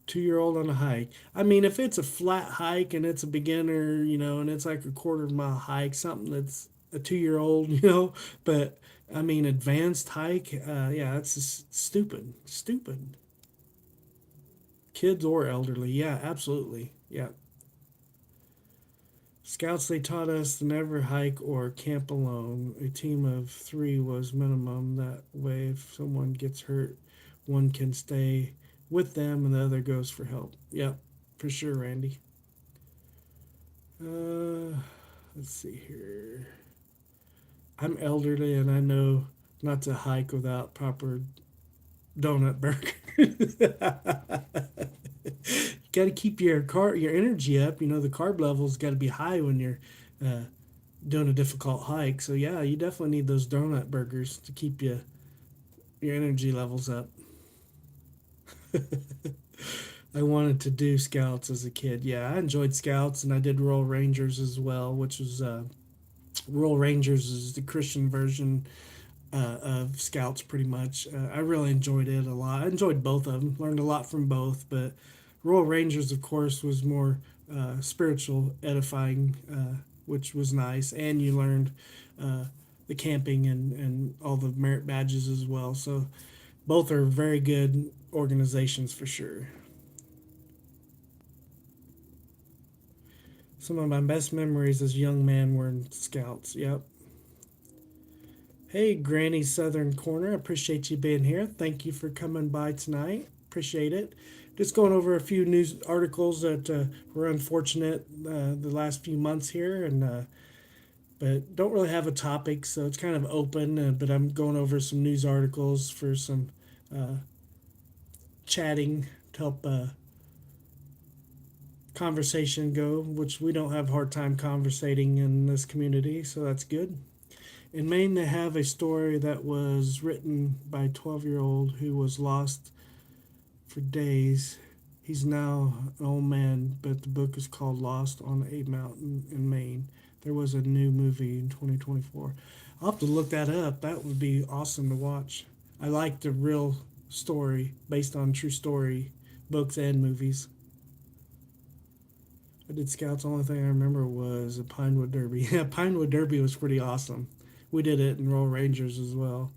2-year-old on a hike. I mean, if it's a flat hike and it's a beginner, and it's like a quarter-mile hike, something that's a 2-year-old, but I mean, advanced hike, yeah, that's just stupid. Stupid. Kids or elderly. Yeah, absolutely. Yeah. Scouts, they taught us to never hike or camp alone. A team of 3 was minimum. That way, if someone gets hurt, one can stay with them and the other goes for help. Yep, for sure, Randy. Uh, let's see here. I'm elderly and I know not to hike without proper donut burger. Got to keep your energy up. You know, the carb levels got to be high when you're uh, doing a difficult hike. So yeah, you definitely need those donut burgers to keep your energy levels up. I wanted to do scouts as a kid. Yeah, I enjoyed scouts, and I did Royal Rangers as well, which was Royal Rangers is the Christian version of scouts, pretty much. I really enjoyed it a lot. I enjoyed both of them, learned a lot from both, but Royal Rangers, of course, was more spiritual, edifying, which was nice, and you learned uh, the camping and all the merit badges as well. So both are very good organizations for sure. Some of my best memories as a young man were in scouts. Yep. Hey, Granny Southern Corner. Appreciate you being here. Thank you for coming by tonight. Appreciate it. Just going over a few news articles that were unfortunate the last few months here, and but don't really have a topic, so it's kind of open. But I'm going over some news articles for some uh, chatting to help conversation go, which we don't have a hard time conversating in this community, so that's good. In Maine, they have a story that was written by a 12-year-old who was lost for days. He's now an old man, but the book is called Lost on a Mountain in Maine. There was a new movie in 2024. I'll have to look that up. That would be awesome to watch. I like the real story based on true story books and movies. I did scouts. The only thing I remember was a Pinewood Derby. Yeah, Pinewood Derby was pretty awesome. We did it in Royal Rangers as well.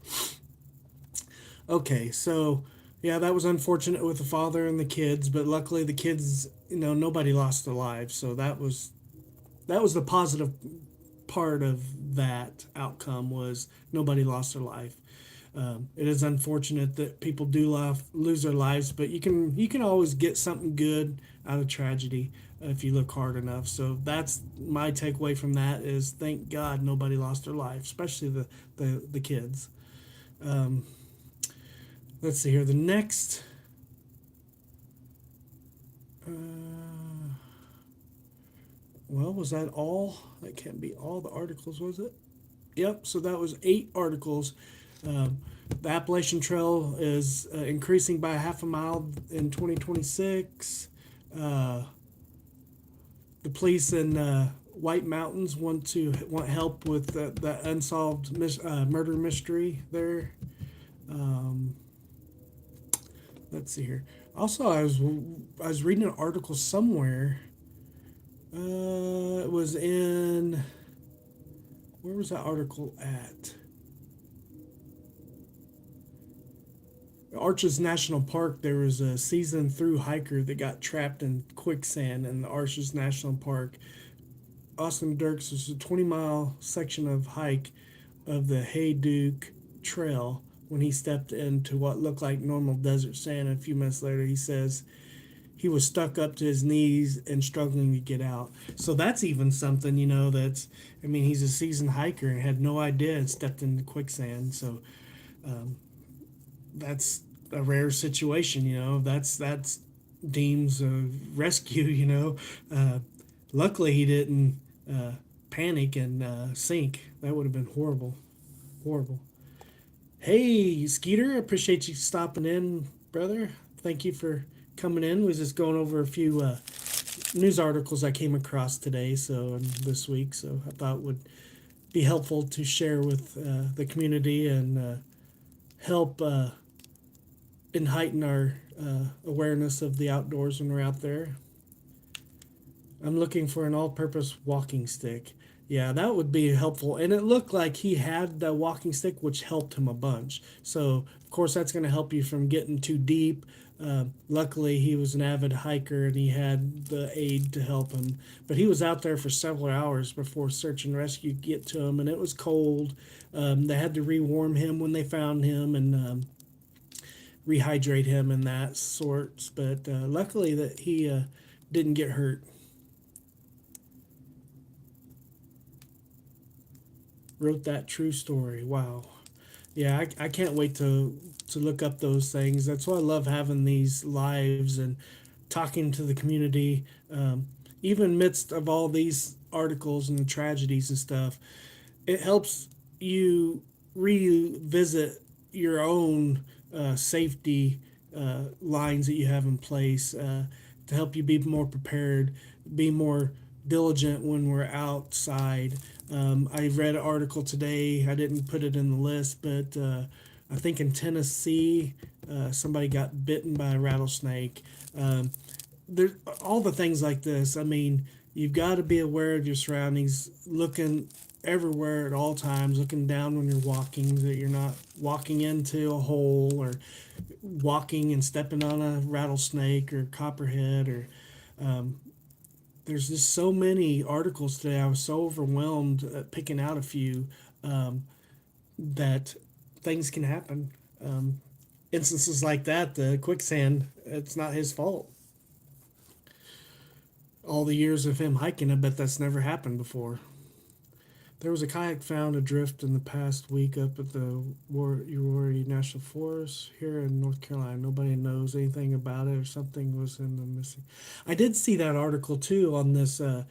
Okay, so yeah, that was unfortunate with the father and the kids, but luckily the kids, nobody lost their lives. So that was the positive part of that outcome was nobody lost their life. It is unfortunate that people do lose their lives, but you can always get something good out of tragedy if you look hard enough. So that's my takeaway from that is thank God nobody lost their life, especially the kids. Um, let's see here. The next. Uh, well, was that all? That can't be all the articles, was it? Yep. So that was 8 articles. Um, the Appalachian Trail is increasing by half a mile in 2026. Uh, the police in White Mountains want help with the unsolved murder mystery there. Um, let's see here. Also, I was reading an article somewhere. It was in where was that article at? Arches National Park, there was a seasoned through hiker that got trapped in quicksand in the Arches National Park. Austin Dirks was a 20-mile section of hike of the Hayduke Trail when he stepped into what looked like normal desert sand. And a few minutes later, he says he was stuck up to his knees and struggling to get out. So that's even something, I mean, he's a seasoned hiker and had no idea and stepped into quicksand. So um, that's a rare situation, that's deems a rescue, luckily he didn't uh, panic and sink. That would have been horrible, horrible. Hey, Skeeter, appreciate you stopping in, brother. Thank you for coming in. We was just going over a few news articles I came across today, so this week. So I thought it would be helpful to share with the community and help and heighten our awareness of the outdoors when we're out there. I'm looking for an all-purpose walking stick. Yeah, that would be helpful. And it looked like he had the walking stick, which helped him a bunch. So, of course, that's going to help you from getting too deep. Luckily, he was an avid hiker and he had the aid to help him. But he was out there for several hours before search and rescue could get to him, and it was cold. They had to rewarm him when they found him and rehydrate him and that sorts. But luckily, that he didn't get hurt. Wrote that true story. Wow. Yeah, I can't wait to look up those things. That's why I love having these lives and talking to the community. Even midst of all these articles and tragedies and stuff, it helps you revisit your own safety lines that you have in place to help you be more prepared, be more diligent when we're outside. I read an article today. I didn't put it in the list, but I think in Tennessee, somebody got bitten by a rattlesnake. Um, there, all the things like this. I mean, you've got to be aware of your surroundings, looking everywhere at all times, looking down when you're walking, that you're not walking into a hole or walking and stepping on a rattlesnake or copperhead or um, there's just so many articles today. I was so overwhelmed picking out a few um, that things can happen. Um, Instances like that, the quicksand, it's not his fault. All the years of him hiking, I bet that's never happened before. There was a kayak found adrift in the past week up at the Uwharrie National Forest here in North Carolina. Nobody knows anything about it, or something was in the missing. I did see that article too on this uh,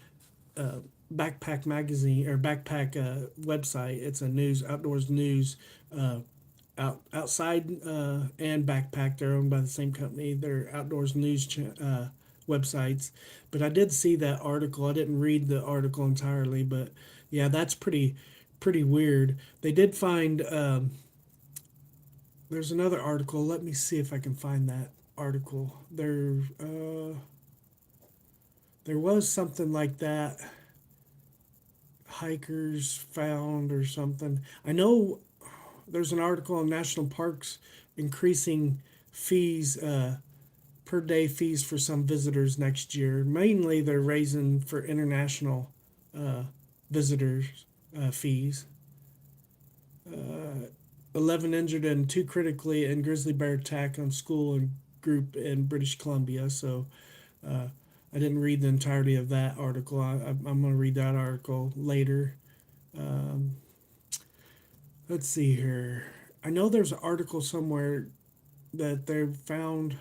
backpack magazine or backpack website. It's a news outdoors news uh, outside and backpack. They're owned by the same company. They're outdoors news websites. But I did see that article. I didn't read the article entirely, but yeah, that's pretty weird. They did find. There's another article. Let me see if I can find that article. There was something like that. Hikers found or something. I know there's an article on national parks increasing fees, per day fees for some visitors next year. Mainly, they're raising for international uh, visitors fees. 11 injured and two critically in grizzly bear attack on school and group in British Columbia. So uh, I didn't read the entirety of that article. I'm going to read that article later. Um, let's see here. I know there's an article somewhere that they found.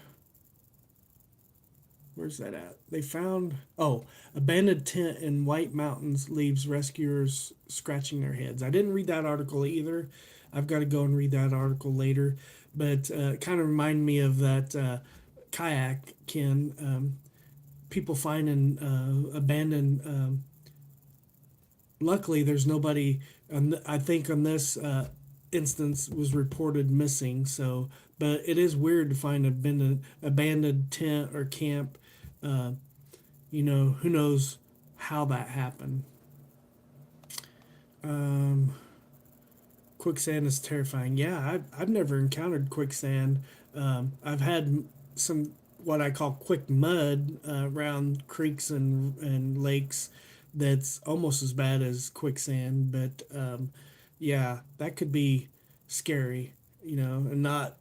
Where's that at? They found, abandoned tent in White Mountains leaves rescuers scratching their heads. I didn't read that article either. I've got to go and read that article later. But it kind of reminded me of that kayak, Ken. People finding abandoned. Luckily, there's nobody. I think on this instance was reported missing. So, but it is weird to find abandoned tent or camp. Uh, who knows how that happened. Um, Quicksand is terrifying. Yeah, I've never encountered quicksand. I've had some what I call quick mud around creeks and lakes that's almost as bad as quicksand. But yeah, that could be scary, and not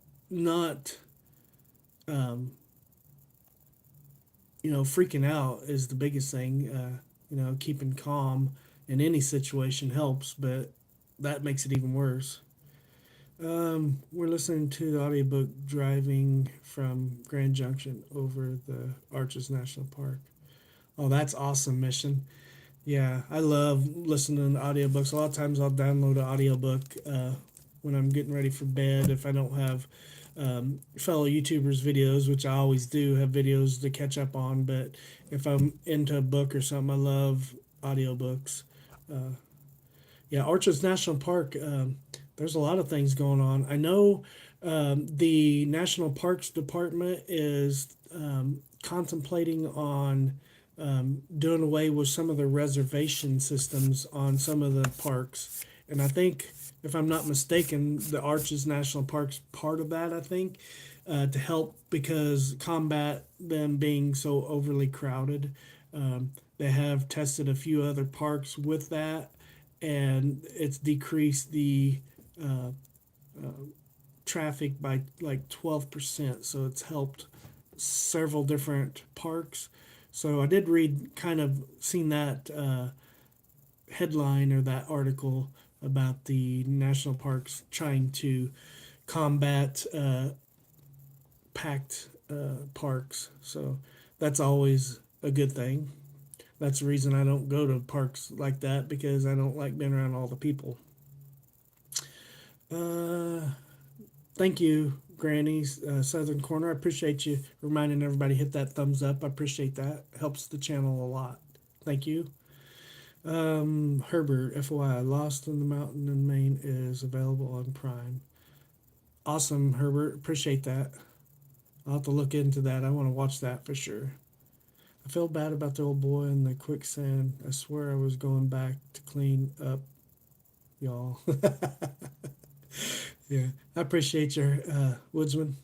um, freaking out is the biggest thing. Keeping calm in any situation helps, but that makes it even worse. We're listening to the audiobook Driving from Grand Junction over the Arches National Park. Oh, that's awesome, Mission. Yeah, I love listening to audiobooks. A lot of times I'll download an audiobook when I'm getting ready for bed if I don't have fellow YouTubers' videos, which I always do have videos to catch up on. But if I'm into a book or something, I love audiobooks. Uh, yeah, Arches National Park. There's a lot of things going on. I know the National Parks Department is contemplating on doing away with some of the reservation systems on some of the parks. And I think, if I'm not mistaken, the Arches National Park's part of that, I think, to help because combat them being so overly crowded. They have tested a few other parks with that, and it's decreased the uh, uh, traffic by like 12%. So it's helped several different parks. So I did read, kind of seen that headline or that article about the national parks trying to combat packed parks. So that's always a good thing. That's the reason I don't go to parks like that, because I don't like being around all the people. Uh, Thank you, Granny's Southern Corner. I appreciate you reminding everybody hit that thumbs up. I appreciate that. Helps the channel a lot. Thank you. Herbert, FYI, Lost in the Mountain in Maine is available on Prime. Awesome, Herbert. Appreciate that. I'll have to look into that. I want to watch that for sure. I feel bad about the old boy in the quicksand. I swear I was going back to clean up, y'all. Yeah, I appreciate your Woodsman.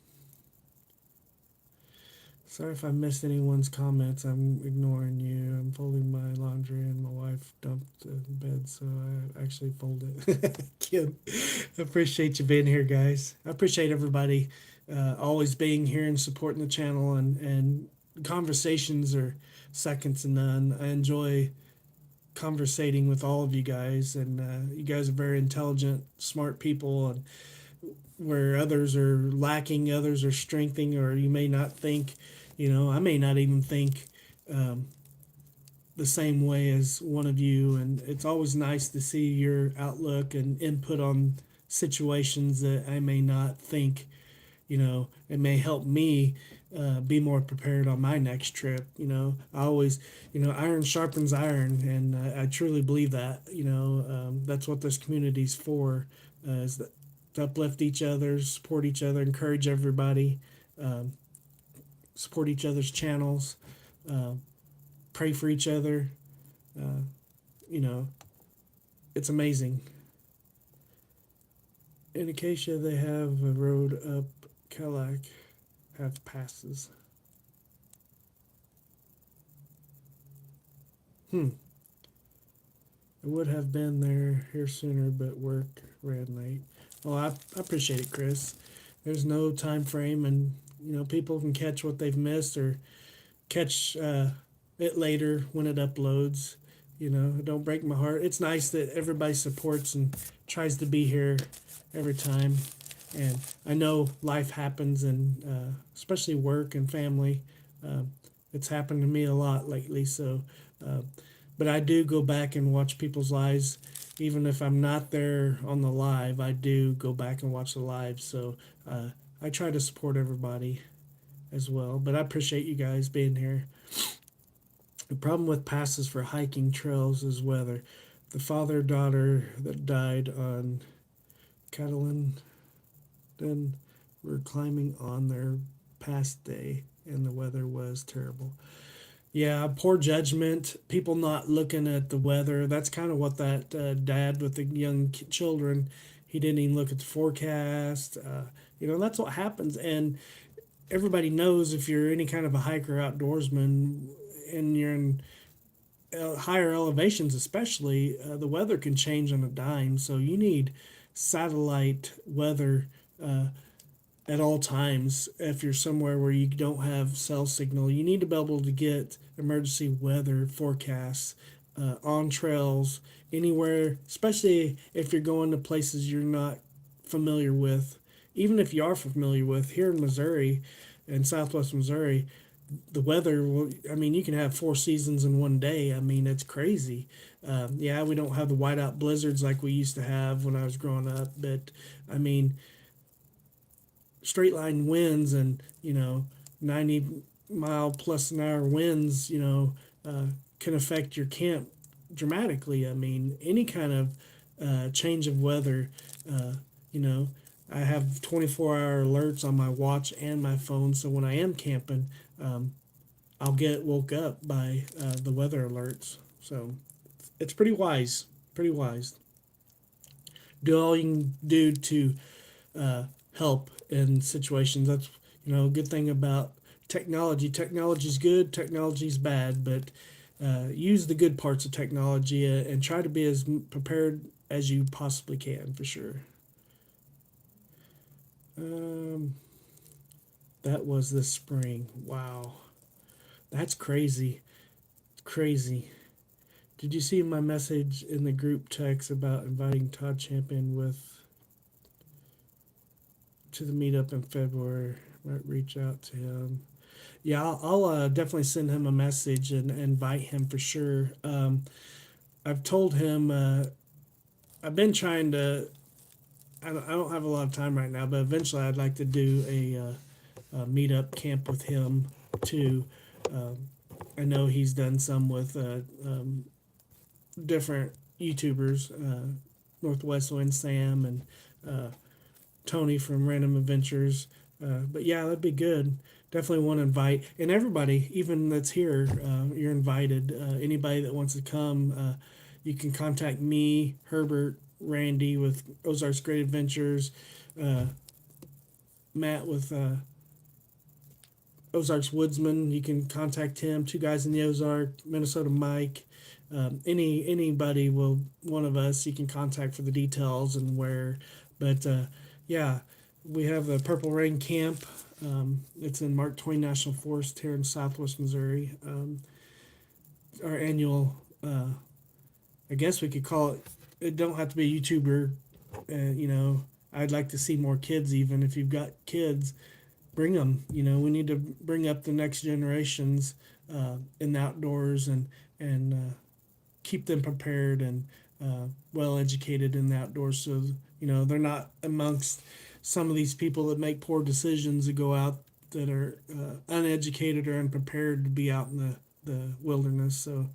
Sorry if I missed anyone's comments. I'm ignoring you. I'm folding my laundry and my wife dumped the bed, so I actually folded it. Kid, I appreciate you being here, guys. I appreciate everybody always being here and supporting the channel, and conversations are second to none. I enjoy conversating with all of you guys, and you guys are very intelligent, smart people, and where others are lacking, others are strengthening, or you may not think, I may not even think um, the same way as one of you. And it's always nice to see your outlook and input on situations that I may not think. It may help me be more prepared on my next trip. I always, iron sharpens iron, and I truly believe that. That's what this community's for, is that to uplift each other, support each other, encourage everybody, um, support each other's channels, uh, pray for each other. Uh, you know, it's amazing. In Acacia, they have a road up Cadillac, have passes. I would have been here sooner, but work ran late. Well, I appreciate it, Chris. There's no time frame, and people can catch what they've missed, or catch it later when it uploads. Don't break my heart. It's nice that everybody supports and tries to be here every time. And I know life happens, and especially work and family. It's happened to me a lot lately. So, uh, but I do go back and watch people's lives. Even if I'm not there on the live, I do go back and watch the live. So I try to support everybody as well. But I appreciate you guys being here. The problem with passes for hiking trails is weather. The father-daughter that died on Catalan then were climbing on their past day, and the weather was terrible. Yeah, poor judgment. People not looking at the weather. That's kind of what that dad with the young children. He didn't even look at the forecast. That's what happens. And everybody knows, if you're any kind of a hiker, outdoorsman, and you're in higher elevations, especially, the weather can change on a dime. So you need satellite weather at all times. If you're somewhere where you don't have cell signal, you need to be able to get emergency weather forecasts on trails, anywhere, especially if you're going to places you're not familiar with. Even if you are familiar with, here in Missouri, in southwest Missouri, the weather I mean, you can have four seasons in one day. I mean, it's crazy. Yeah, we don't have the whiteout blizzards like we used to have when I was growing up, but I mean, straight line winds and 90-mile plus an hour winds can affect your camp dramatically. I mean, any kind of change of weather. uh, you know I have 24-hour alerts on my watch and my phone, so when I am camping, um, I'll get woke up by the weather alerts. So it's pretty wise. Do all you can do to help in situations. That's a good thing about technology. Technology's good, technology's bad, but use the good parts of technology and try to be as prepared as you possibly can, for sure. Um, that was this spring. Wow, that's crazy. Crazy. Did you see my message in the group text about inviting Todd Champion with to the meetup in February? Might reach out to him. Yeah, I'll definitely send him a message and invite him for sure. I've told him I've been trying to. I don't have a lot of time right now, but eventually I'd like to do a meetup camp with him too. Um, I know he's done some with different YouTubers, Northwest Wind Sam and uh, Tony from Random Adventures. But yeah, that'd be good. Definitely want to invite, and everybody, even that's here, you're invited. Anybody that wants to come, you can contact me, Herbert, Randy with Ozarks Great Adventures, uh, Matt with Ozarks Woodsman. You can contact him. Two Guys in the Ozark, Minnesota Mike. Anybody will one of us you can contact for the details and where. But yeah, we have the Purple Rain Camp. It's in Mark Twain National Forest here in Southwest Missouri. Our annual, I guess we could call it. It don't have to be a YouTuber. You know, I'd like to see more kids. Even if you've got kids, bring them. You know, we need to bring up the next generations in the outdoors and keep them prepared and well educated in the outdoors. So you know they're not amongst some of these people that make poor decisions that go out that are uneducated or unprepared to be out in the wilderness. So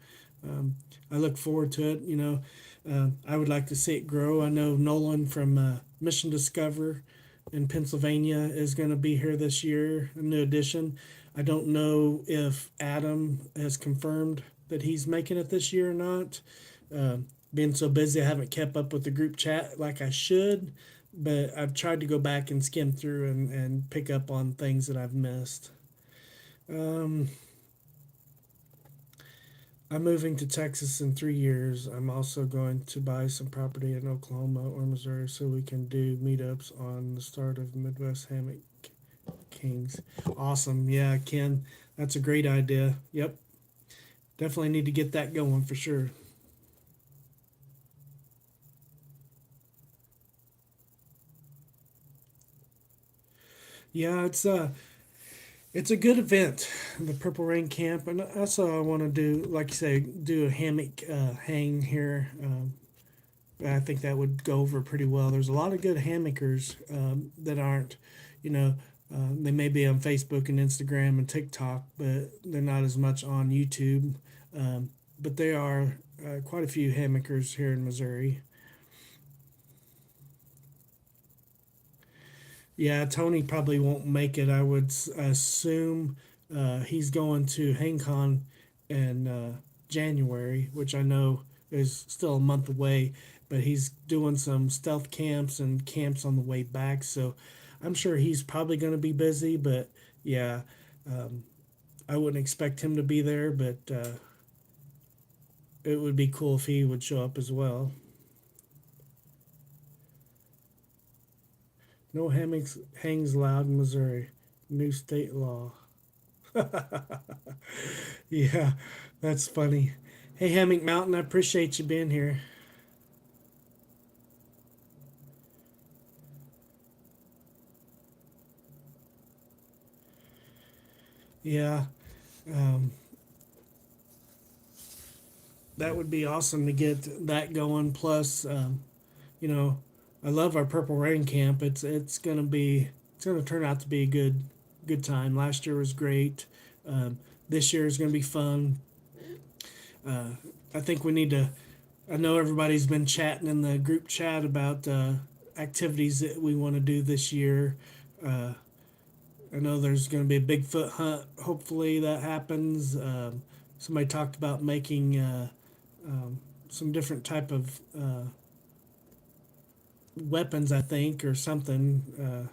I look forward to it. You know, I would like to see it grow. I know Nolan from Mission Discover in Pennsylvania is going to be here this year, a new addition. I don't know if Adam has confirmed that he's making it this year or not. Being so busy, I haven't kept up with the group chat like I should, but I've tried to go back and skim through and pick up on things that I've missed. Um, I'm moving to Texas in 3 years. I'm also going to buy some property in Oklahoma or Missouri so we can do meetups on the start of Midwest Hammock Kings. Awesome. Yeah, Ken, that's a great idea. Yep. Definitely need to get that going for sure. Yeah, it's a good event, the Purple Rain Camp, and also I want to do, like you say, do a hammock hang here. I think that would go over pretty well. There's a lot of good hammockers that aren't, you know, they may be on Facebook and Instagram and TikTok, but they're not as much on YouTube. But there are quite a few hammockers here in Missouri. Yeah, Tony probably won't make it. I would assume he's going to HangCon in January, which I know is still a month away, but he's doing some stealth camps and camps on the way back. So I'm sure he's probably going to be busy, but yeah, um, I wouldn't expect him to be there, but it would be cool if he would show up as well. No hammocks hangs loud in Missouri. New state law. Yeah, that's funny. Hey, Hammock Mountain, I appreciate you being here. Yeah, um, that would be awesome to get that going. Plus, you know, I love our Purple Rain Camp. It's gonna turn out to be a good time. Last year was great. Um, this year is gonna be fun. Uh, I think we need to. I know everybody's been chatting in the group chat about activities that we want to do this year. Uh, I know there's going to be a Bigfoot hunt. Hopefully that happens. Somebody talked about making um, some different type of weapons, I think, or something.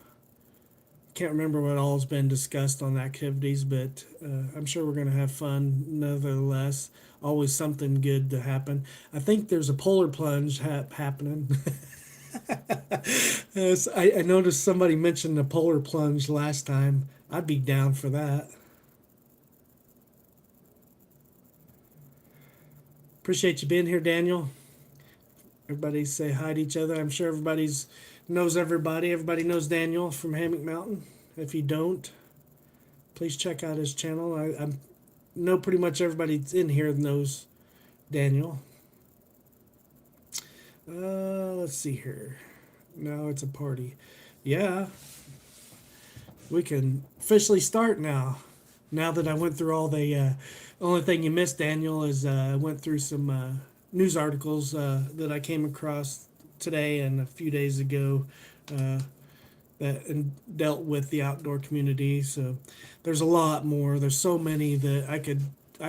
Can't remember what all's been discussed on activities, but I'm sure we're going to have fun nevertheless. Always something good to happen. I think there's a polar plunge happening. Yes, I noticed somebody mentioned the polar plunge last time. I'd be down for that. Appreciate you being here, Daniel. Everybody say hi to each other. I'm sure everybody's knows everybody. Everybody knows Daniel from Hammock Mountain. If you don't, please check out his channel. I know pretty much everybody in here knows Daniel. Let's see here. Now it's a party. Yeah, we can officially start now. Now that I went through all the, only thing you missed, Daniel, is I went through some news articles that I came across today and a few days ago uh, that and dealt with the outdoor community. So there's a lot more. There's so many that I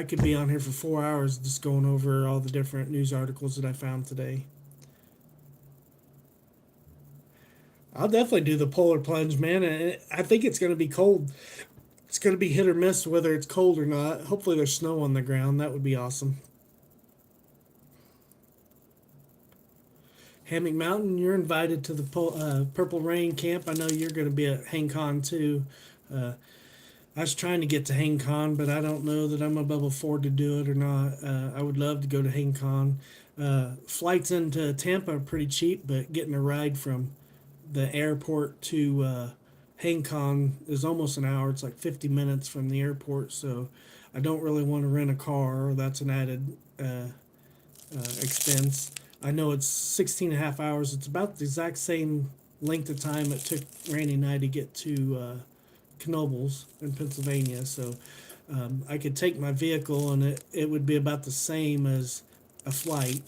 could be on here for 4 hours just going over all the different news articles that I found today. I'll definitely do the polar plunge, man. And I think it's going to be cold. It's going to be hit or miss whether it's cold or not. Hopefully, there's snow on the ground. That would be awesome. Hammock Mountain, you're invited to the Purple Rain camp. I know you're going to be at HangCon too. Uh, I was trying to get to HangCon, but I don't know that I'm above afford to do it or not. I would love to go to HangCon. Flights into Tampa are pretty cheap, but getting a ride from the airport to HangCon is almost an hour. It's like 50 minutes from the airport, so I don't really want to rent a car. That's an added expense. I know it's 16 and a half hours. It's about the exact same length of time it took Randy and I to get to Knoebels in Pennsylvania. So I could take my vehicle and it would be about the same as a flight.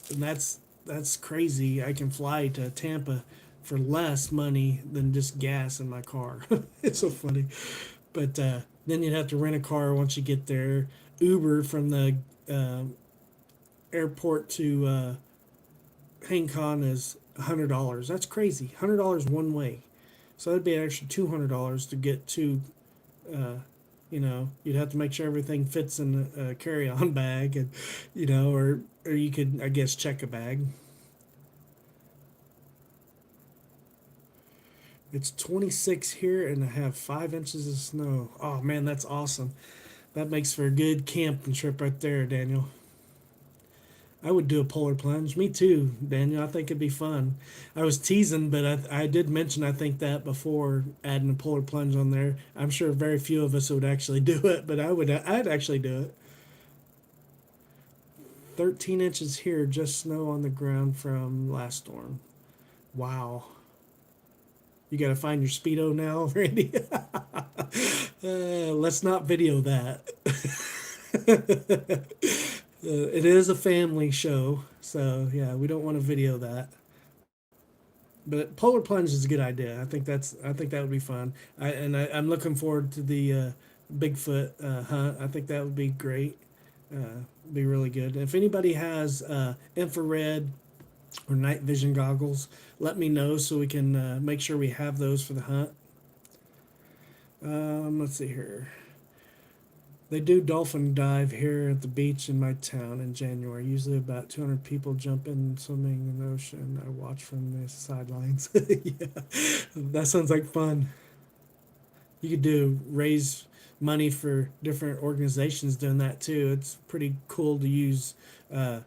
And that's crazy. I can fly to Tampa for less money than just gas in my car. It's so funny. But then you'd have to rent a car once you get there. Uber from the airport to HangCon is $100. That's crazy. $100 one way. So that'd be an extra $200 to get to. Uh, you'd have to make sure everything fits in a carry-on bag, and or you could, I guess, check a bag. It's 26 here, and I have 5 inches of snow. Oh man, that's awesome. That makes for a good camping trip right there, Daniel. I would do a polar plunge. Me too, Daniel. I think it'd be fun. I was teasing, but I did mention I think that before adding a polar plunge on there. I'm sure very few of us would actually do it, but I'd actually do it. 13 inches here, just snow on the ground from last storm. Wow. You got to find your Speedo now, Randy. Let's not video that. It is a family show, so yeah, we don't want to video that. But polar plunge is a good idea. I think that would be fun. I'm looking forward to the Bigfoot hunt. I think that would be great. Be really good. If anybody has infrared or night vision goggles, let me know so we can make sure we have those for the hunt. Let's see here. They do dolphin dive here at the beach in my town in January. Usually about 200 people jump in swimming in the ocean. I watch from the sidelines. Yeah, that sounds like fun. You could raise money for different organizations doing that too. It's pretty cool to use uh,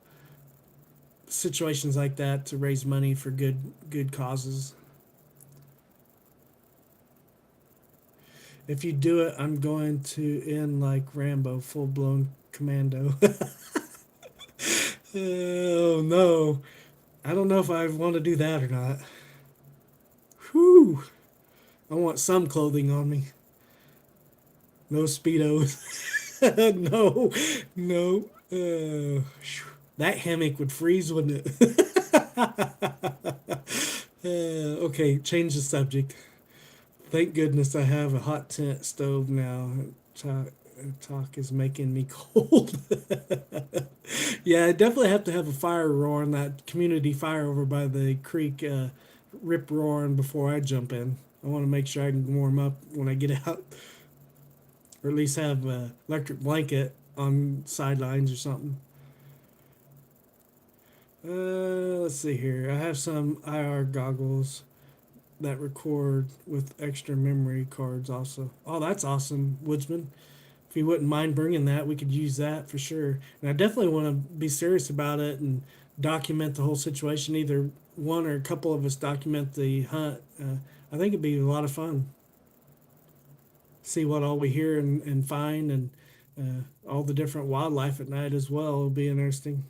situations like that to raise money for good causes. If you do it, I'm going to end like Rambo, full blown commando. Oh no. I don't know if I want to do that or not. Whew. I want some clothing on me. No Speedos. No. No. That hammock would freeze, wouldn't it? Okay, change the subject. Thank goodness I have a hot tent stove now. Talk is making me cold. Yeah, I definitely have to have a fire roaring, that community fire over by the creek, rip roaring before I jump in. I want to make sure I can warm up when I get out, or at least have a electric blanket on sidelines or something. Let's see here. I have some IR goggles that record with extra memory cards also. Oh, that's awesome, Woodsman. if you wouldn't mind bringing that, we could use that for sure. And I definitely want to be serious about it and document the whole situation. Either one or a couple of us document the hunt. I think it'd be a lot of fun. See what all we hear and find, and all the different wildlife at night as well. It'll be interesting.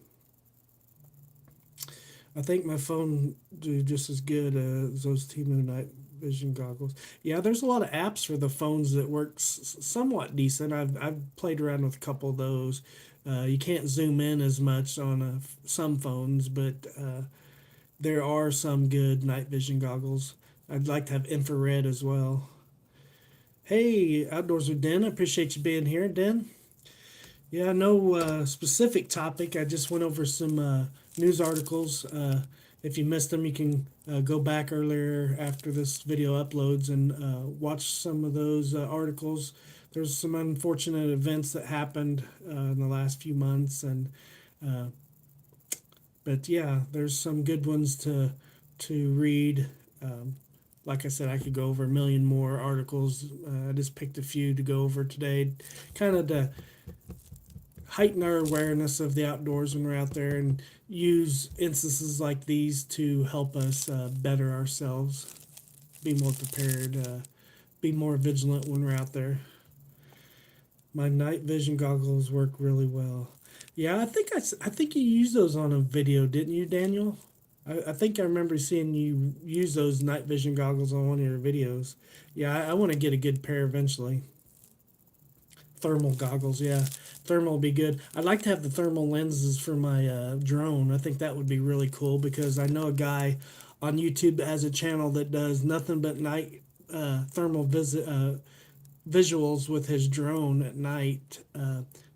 I think my phone do just as good as those Timu night vision goggles. Yeah, there's a lot of apps for the phones that works somewhat decent. I've played around with a couple of those. You can't zoom in as much on some phones, but there are some good night vision goggles. I'd like to have infrared as well. Hey, Outdoors with Den, I appreciate you being here, Den. Yeah, no specific topic. I just went over some news articles. If you missed them, you can go back earlier after this video uploads and watch some of those articles. There's some unfortunate events that happened in the last few months, and uh, but yeah, there's some good ones to read. Um, like I said, I could go over a million more articles. I just picked a few to go over today, kind of to heighten our awareness of the outdoors when we're out there and use instances like these to help us better ourselves, be more prepared, be more vigilant when we're out there. My night vision goggles work really well. Yeah, I think you used those on a video, didn't you, Daniel? I think I remember seeing you use those night vision goggles on one of your videos. Yeah, I want to get a good pair eventually. Thermal goggles, yeah. Thermal would be good. I'd like to have the thermal lenses for my drone. I think that would be really cool because I know a guy on YouTube that has a channel that does nothing but night thermal visuals with his drone at night,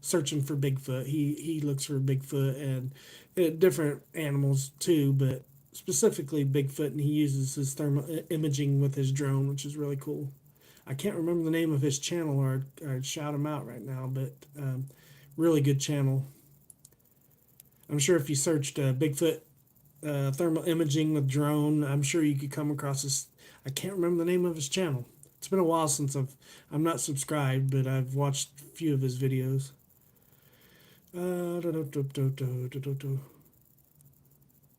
searching for Bigfoot. He looks for Bigfoot and different animals too, but specifically Bigfoot, and he uses his thermal imaging with his drone, which is really cool. I can't remember the name of his channel, or I'd shout him out right now, but really good channel. I'm sure if you searched Bigfoot thermal imaging with drone, I'm sure you could come across this. I can't remember the name of his channel. It's been a while since I'm not subscribed, but I've watched a few of his videos.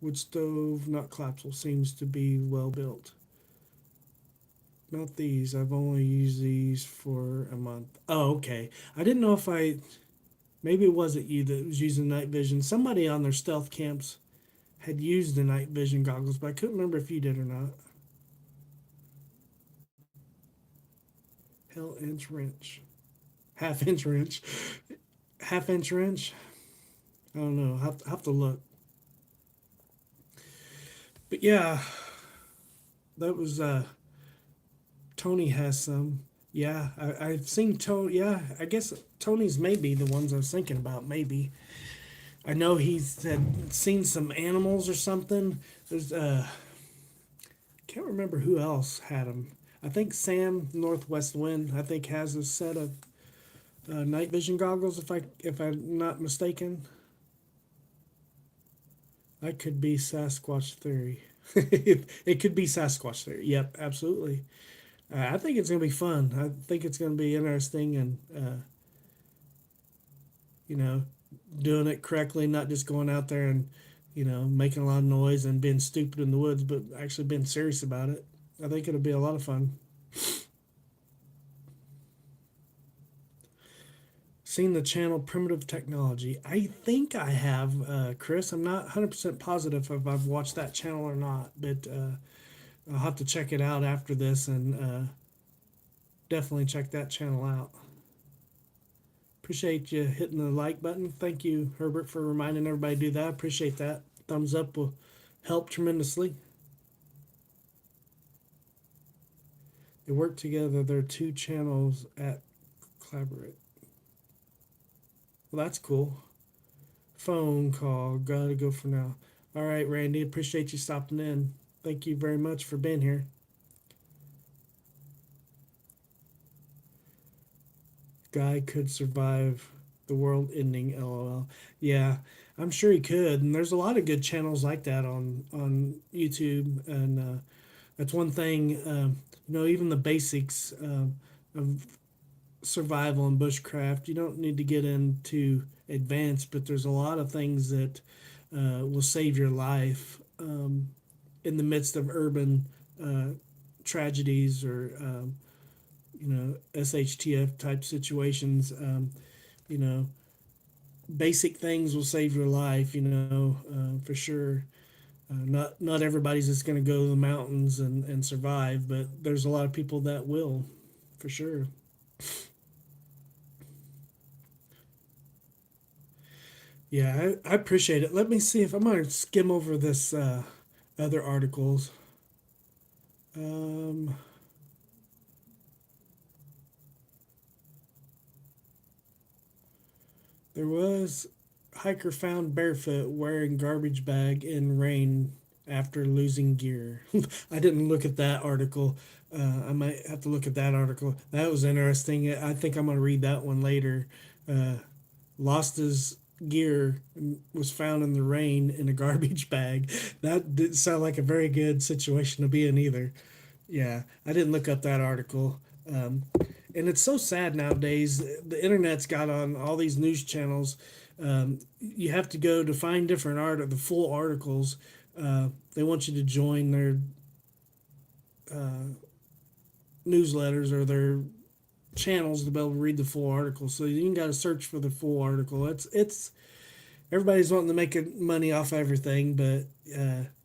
Wood stove, not collapsible, seems to be well built. Not these. I've only used these for a month. Oh, okay. I didn't know if maybe it wasn't you that was using night vision. Somebody on their stealth camps had used the night vision goggles, but I couldn't remember if you did or not. Hell inch wrench. Half inch wrench. Half inch wrench. I don't know. Have to look. But yeah, that was Tony has some. Yeah, I've seen Tony. Yeah, I guess Tony's maybe the ones I was thinking about. Maybe I know he's had seen some animals or something. There's can't remember who else had them. I think Sam Northwest Wind I think has a set of night vision goggles. If I'm not mistaken, that could be Sasquatch theory. It could be Sasquatch theory. Yep, absolutely. I think it's gonna be fun. I think it's gonna be interesting, and you know, doing it correctly, not just going out there and making a lot of noise and being stupid in the woods, but actually being serious about it. I think it'll be a lot of fun. Seen the channel Primitive Technology. I think I have, Chris. I'm not 100% positive if I've watched that channel or not, but I'll have to check it out after this and definitely check that channel out. Appreciate you hitting the like button. Thank you, Herbert, for reminding everybody to do that. Appreciate that. Thumbs up will help tremendously. They work together. There are two channels at Collaborate. Well, that's cool. Phone call. Gotta go for now. All right, Randy. Appreciate you stopping in. Thank you very much for being here. Guy could survive the world ending, lol. Yeah, I'm sure he could. And there's a lot of good channels like that on YouTube. And that's one thing, even the basics of survival and bushcraft. You don't need to get into advanced, but there's a lot of things that will save your life in the midst of urban uh, tragedies or SHTF type situations. You know, basic things will save your life. For sure. Not everybody's just going to go to the mountains and survive, but there's a lot of people that will, for sure. Yeah, I appreciate it. Let me see if I'm going to skim over this other articles. Um, there was hiker found barefoot wearing garbage bag in rain after losing gear. I didn't look at that article. I might have to look at that article. That was interesting. I think I'm going to read that one later. Uh, Lost his gear and was found in the rain in a garbage bag. That didn't sound like a very good situation to be in either. Yeah, I didn't look up that article. Um, and it's so sad nowadays. The internet's got on all these news channels. You have to go to find different art of the full articles. They want you to join their uh, newsletters or their channels to be able to read the full article. So you got to search for the full article. It's everybody's wanting to make money off everything, but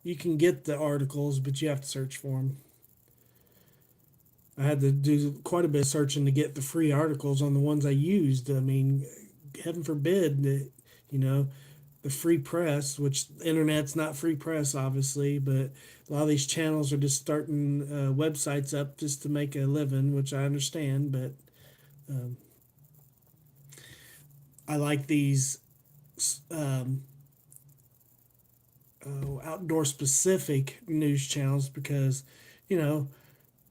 you can get the articles, but you have to search for them. I had to do quite a bit of searching to get the free articles on the ones I used. I mean, heaven forbid that, you know, the free press, which the internet's not free press, obviously, but a lot of these channels are just starting websites up just to make a living, which I understand, but um, I like these um, outdoor specific news channels because, you know,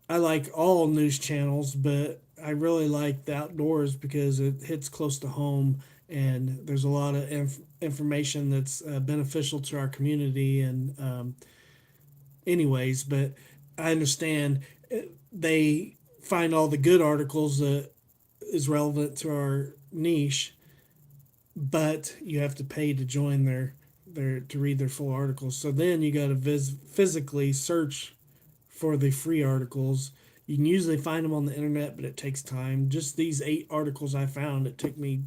I like all news channels, but I really like the outdoors because it hits close to home and there's a lot of information that's beneficial to our community. And, anyways, but I understand they find all the good articles that is relevant to our niche, but you have to pay to join their to read their full articles. So then you got to physically search for the free articles. You can usually find them on the internet, but it takes time. Just these 8 articles I found, it took me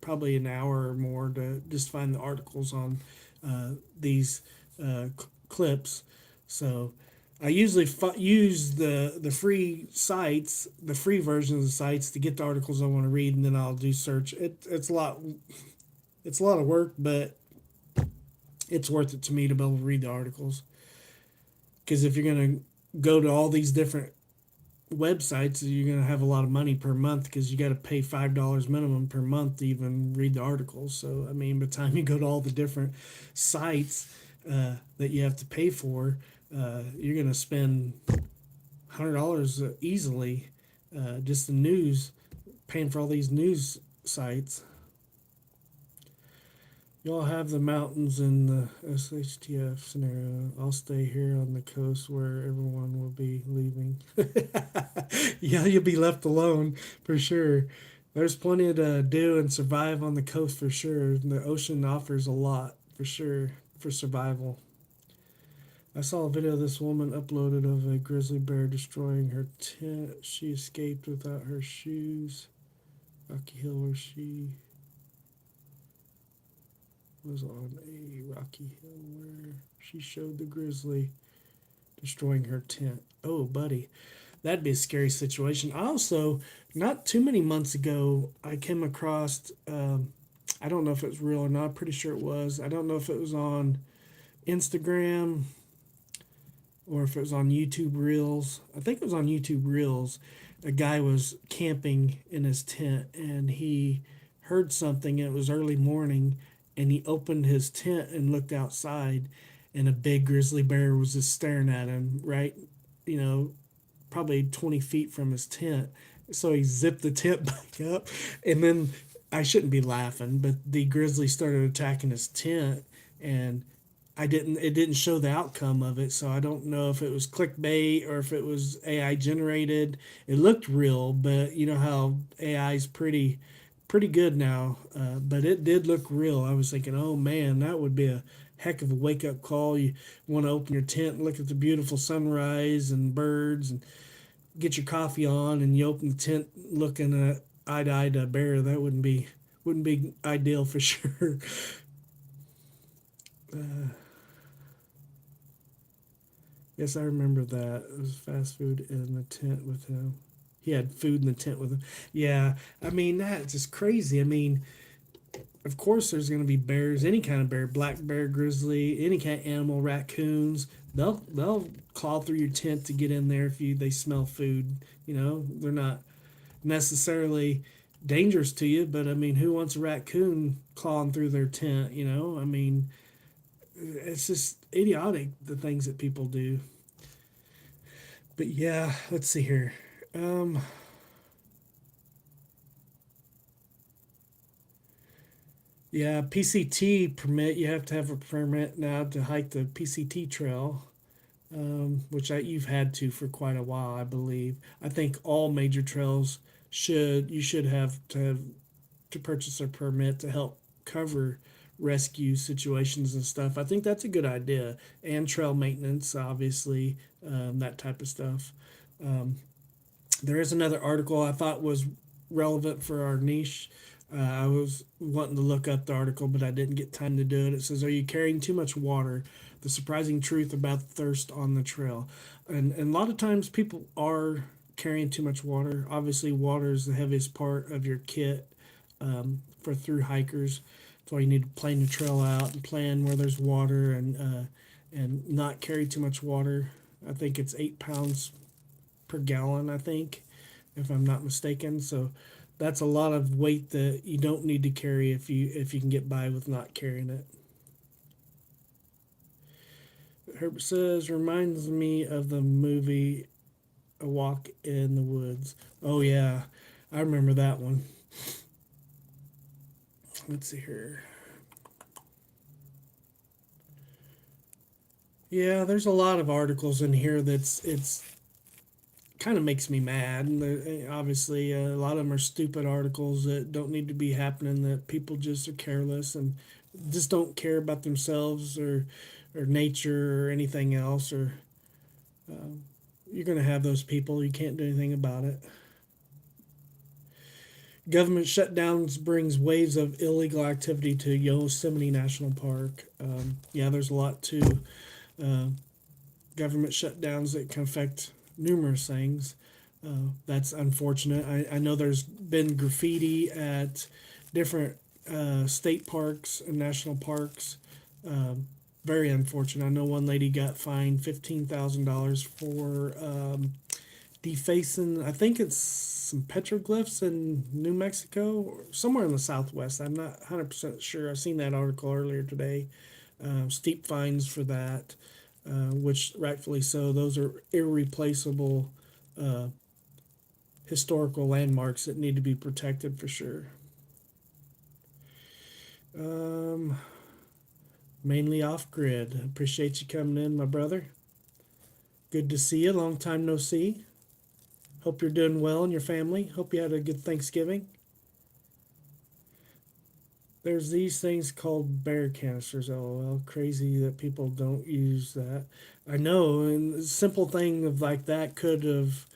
probably an hour or more to just find the articles on these clips. So I usually use the free sites, the free versions of the sites to get the articles I want to read, and then I'll do search. It's a lot of work, but it's worth it to me to be able to read the articles. Because if you're gonna go to all these different websites, you're going to have a lot of money per month because you got to pay $5 minimum per month to even read the articles. So, I mean, by the time you go to all the different sites that you have to pay for, you're going to spend $100 easily just the news, paying for all these news sites. Y'all have the mountains in the SHTF scenario. I'll stay here on the coast where everyone will be leaving. Yeah, you'll be left alone for sure. There's plenty to do and survive on the coast for sure. The ocean offers a lot for sure for survival. I saw a video this woman uploaded of a grizzly bear destroying her tent. She escaped without her shoes. Rocky Hill, where she was on a rocky hill where she showed the grizzly destroying her tent. Oh, buddy, that'd be a scary situation. Also, not too many months ago, I came across, I don't know if it was real or not, I'm pretty sure it was. I don't know if it was on Instagram or if it was on YouTube Reels. I think it was on YouTube Reels. A guy was camping in his tent and he heard something. It was early morning and he opened his tent and looked outside and a big grizzly bear was just staring at him right, you know, probably 20 feet from his tent. So he zipped the tent back up and then I shouldn't be laughing, but the grizzly started attacking his tent and I didn't it didn't show the outcome of it, so I don't know if it was clickbait or if it was AI generated. It looked real, but you know how AI is pretty good now. But it did look real. I was thinking, oh man, that would be a heck of a wake up call. You want to open your tent and look at the beautiful sunrise and birds and get your coffee on, and you open the tent looking at eye to eye to a bear. That wouldn't be ideal for sure. Uh, Yes, I remember that. It was fast food in the tent with him. He had food in the tent with him. Yeah, I mean that's just crazy. I mean, of course there's going to be bears, any kind of bear, black bear, grizzly, any kind of animal, raccoons. They'll claw through your tent to get in there if you they smell food. You know, they're not necessarily dangerous to you, but I mean, who wants a raccoon clawing through their tent? You know, I mean, it's just idiotic the things that people do. But yeah, let's see here. Um, yeah, PCT permit. You have to have a permit now to hike the PCT trail, which you've had to for quite a while, I believe. I think all major trails should have to purchase a permit to help cover rescue situations and stuff. I think that's a good idea, and trail maintenance, obviously, that type of stuff. Um, There is another article I thought was relevant for our niche. I was wanting to look up the article, but I didn't get time to do it. It says, "Are you carrying too much water? The surprising truth about thirst on the trail." And a lot of times people are carrying too much water. Obviously, water is the heaviest part of your kit for through hikers. That's why you need to plan your trail out and plan where there's water and not carry too much water. I think it's 8 pounds per gallon, I think, if I'm not mistaken. So that's a lot of weight that you don't need to carry if you can get by with not carrying it. Herb says reminds me of the movie A Walk in the Woods. Oh yeah, I remember that one. Let's see here. Yeah, there's a lot of articles in here it's kind of makes me mad. And obviously, a lot of them are stupid articles that don't need to be happening. That people just are careless and just don't care about themselves or nature or anything else. Or you're going to have those people. You can't do anything about it. Government shutdowns brings waves of illegal activity to Yosemite National Park. Yeah, there's a lot to uh, government shutdowns that can affect numerous things. That's unfortunate. I know there's been graffiti at different state parks and national parks. Um, Very unfortunate. I know one lady got fined $15,000 for defacing. I think it's some petroglyphs in New Mexico or somewhere in the Southwest. I'm not 100% sure. I seen that article earlier today. Steep fines for that, which rightfully so. Those are irreplaceable uh, historical landmarks that need to be protected for sure. Um, Mainly off grid. Appreciate you coming in, my brother. Good to see you. Long time no see. Hope you're doing well and your family. Hope you had a good Thanksgiving. There's these things called bear canisters. Oh, well, crazy that people don't use that. I know, and a simple thing of like that could have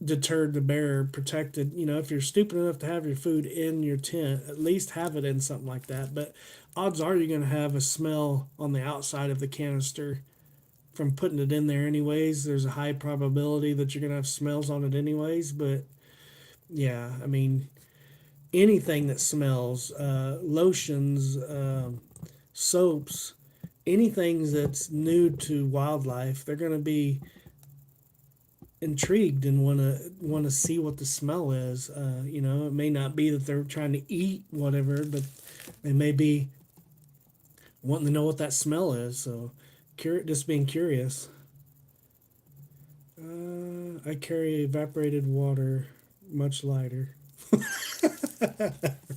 deterred the bear, protected. You know, if you're stupid enough to have your food in your tent, at least have it in something like that. But odds are you're going to have a smell on the outside of the canister from putting it in there anyways. There's a high probability that you're going to have smells on it anyways. But yeah, I mean, anything that smells, lotions, soaps, anything that's new to wildlife, they're going to be intrigued and want to see what the smell is. You know, it may not be that they're trying to eat whatever, but they may be wanting to know what that smell is. So, just being curious. I carry evaporated water, much lighter.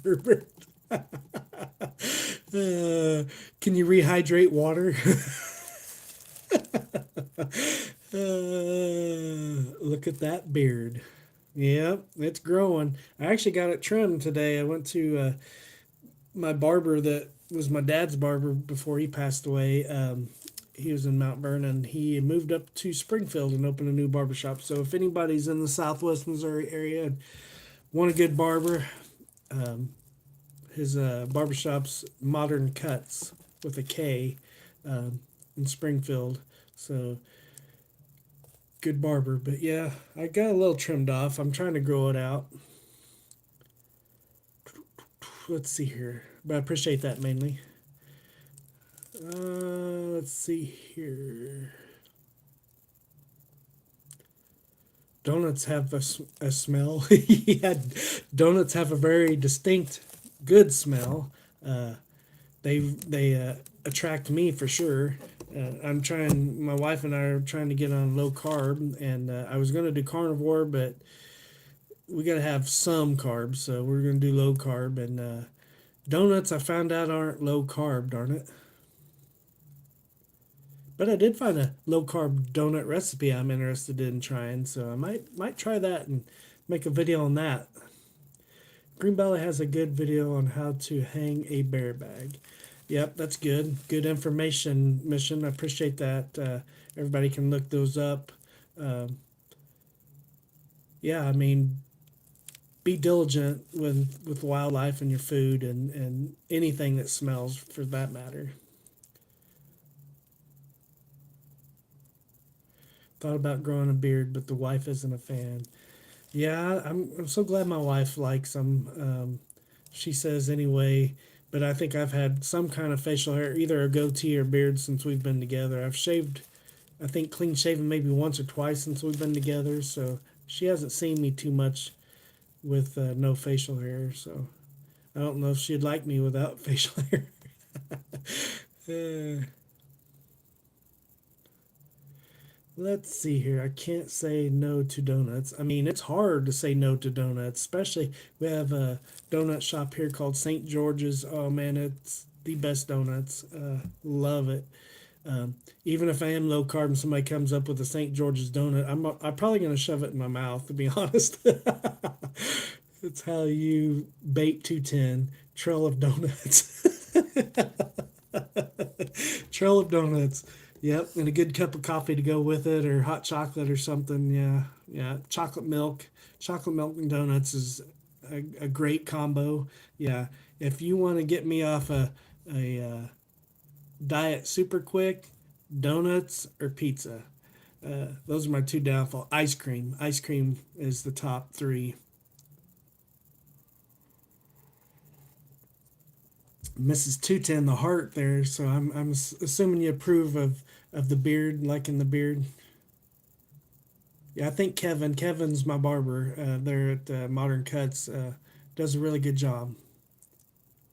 Herbert. Can you rehydrate water? Look at that beard. Yep, it's growing. I actually got it trimmed today. I went to my barber that was my dad's barber before he passed away. He was in Mount Vernon. He moved up to Springfield and opened a new barber shop. So if anybody's in the Southwest Missouri area and want a good barber, um, his barbershop's Modern Cuts with a K in Springfield. So good barber. But yeah, I got a little trimmed off. I'm trying to grow it out. Let's see here. But I appreciate that mainly. Let's see here. Donuts have a smell. Yeah, donuts have a very distinct, good smell. Uh, they attract me for sure. I'm trying. My wife and I are trying to get on low carb, and I was going to do carnivore, but we got to have some carbs, so we're going to do low carb. And donuts, I found out aren't low carb. Darn it! But I did find a low carb donut recipe I'm interested in trying, so I might try that and make a video on that. Green Valley has a good video on how to hang a bear bag. Yep, that's good. Good information, Mission. I appreciate that. Everybody can look those up. Um, yeah, I mean, be diligent with wildlife and your food and anything that smells for that matter. Thought about growing a beard, but the wife isn't a fan. Yeah, I'm so glad my wife likes them. She says anyway, but I think I've had some kind of facial hair, either a goatee or beard since we've been together. I've shaved, I think clean shaven maybe once or twice since we've been together, so she hasn't seen me too much with no facial hair, so I don't know if she'd like me without facial hair. Uh, Let's see here. I can't say no to donuts. I mean, it's hard to say no to donuts, especially we have a donut shop here called St. George's. Oh man, it's the best donuts. Love it. Even if I am low carb and somebody comes up with a St. George's donut, I'm probably gonna shove it in my mouth to be honest. It's how you bait 210 Trail of Donuts. Trail of Donuts. Yep, and a good cup of coffee to go with it, or hot chocolate or something. Yeah, yeah. Chocolate milk and donuts is a great combo. Yeah, if you want to get me off a diet super quick, donuts or pizza. Those are my two downfall. Ice cream. Ice cream is the top three. Mrs. 210, the heart there. So I'm assuming you approve of the beard, liking the beard. Yeah, I think Kevin's my barber there at Modern Cuts, does a really good job.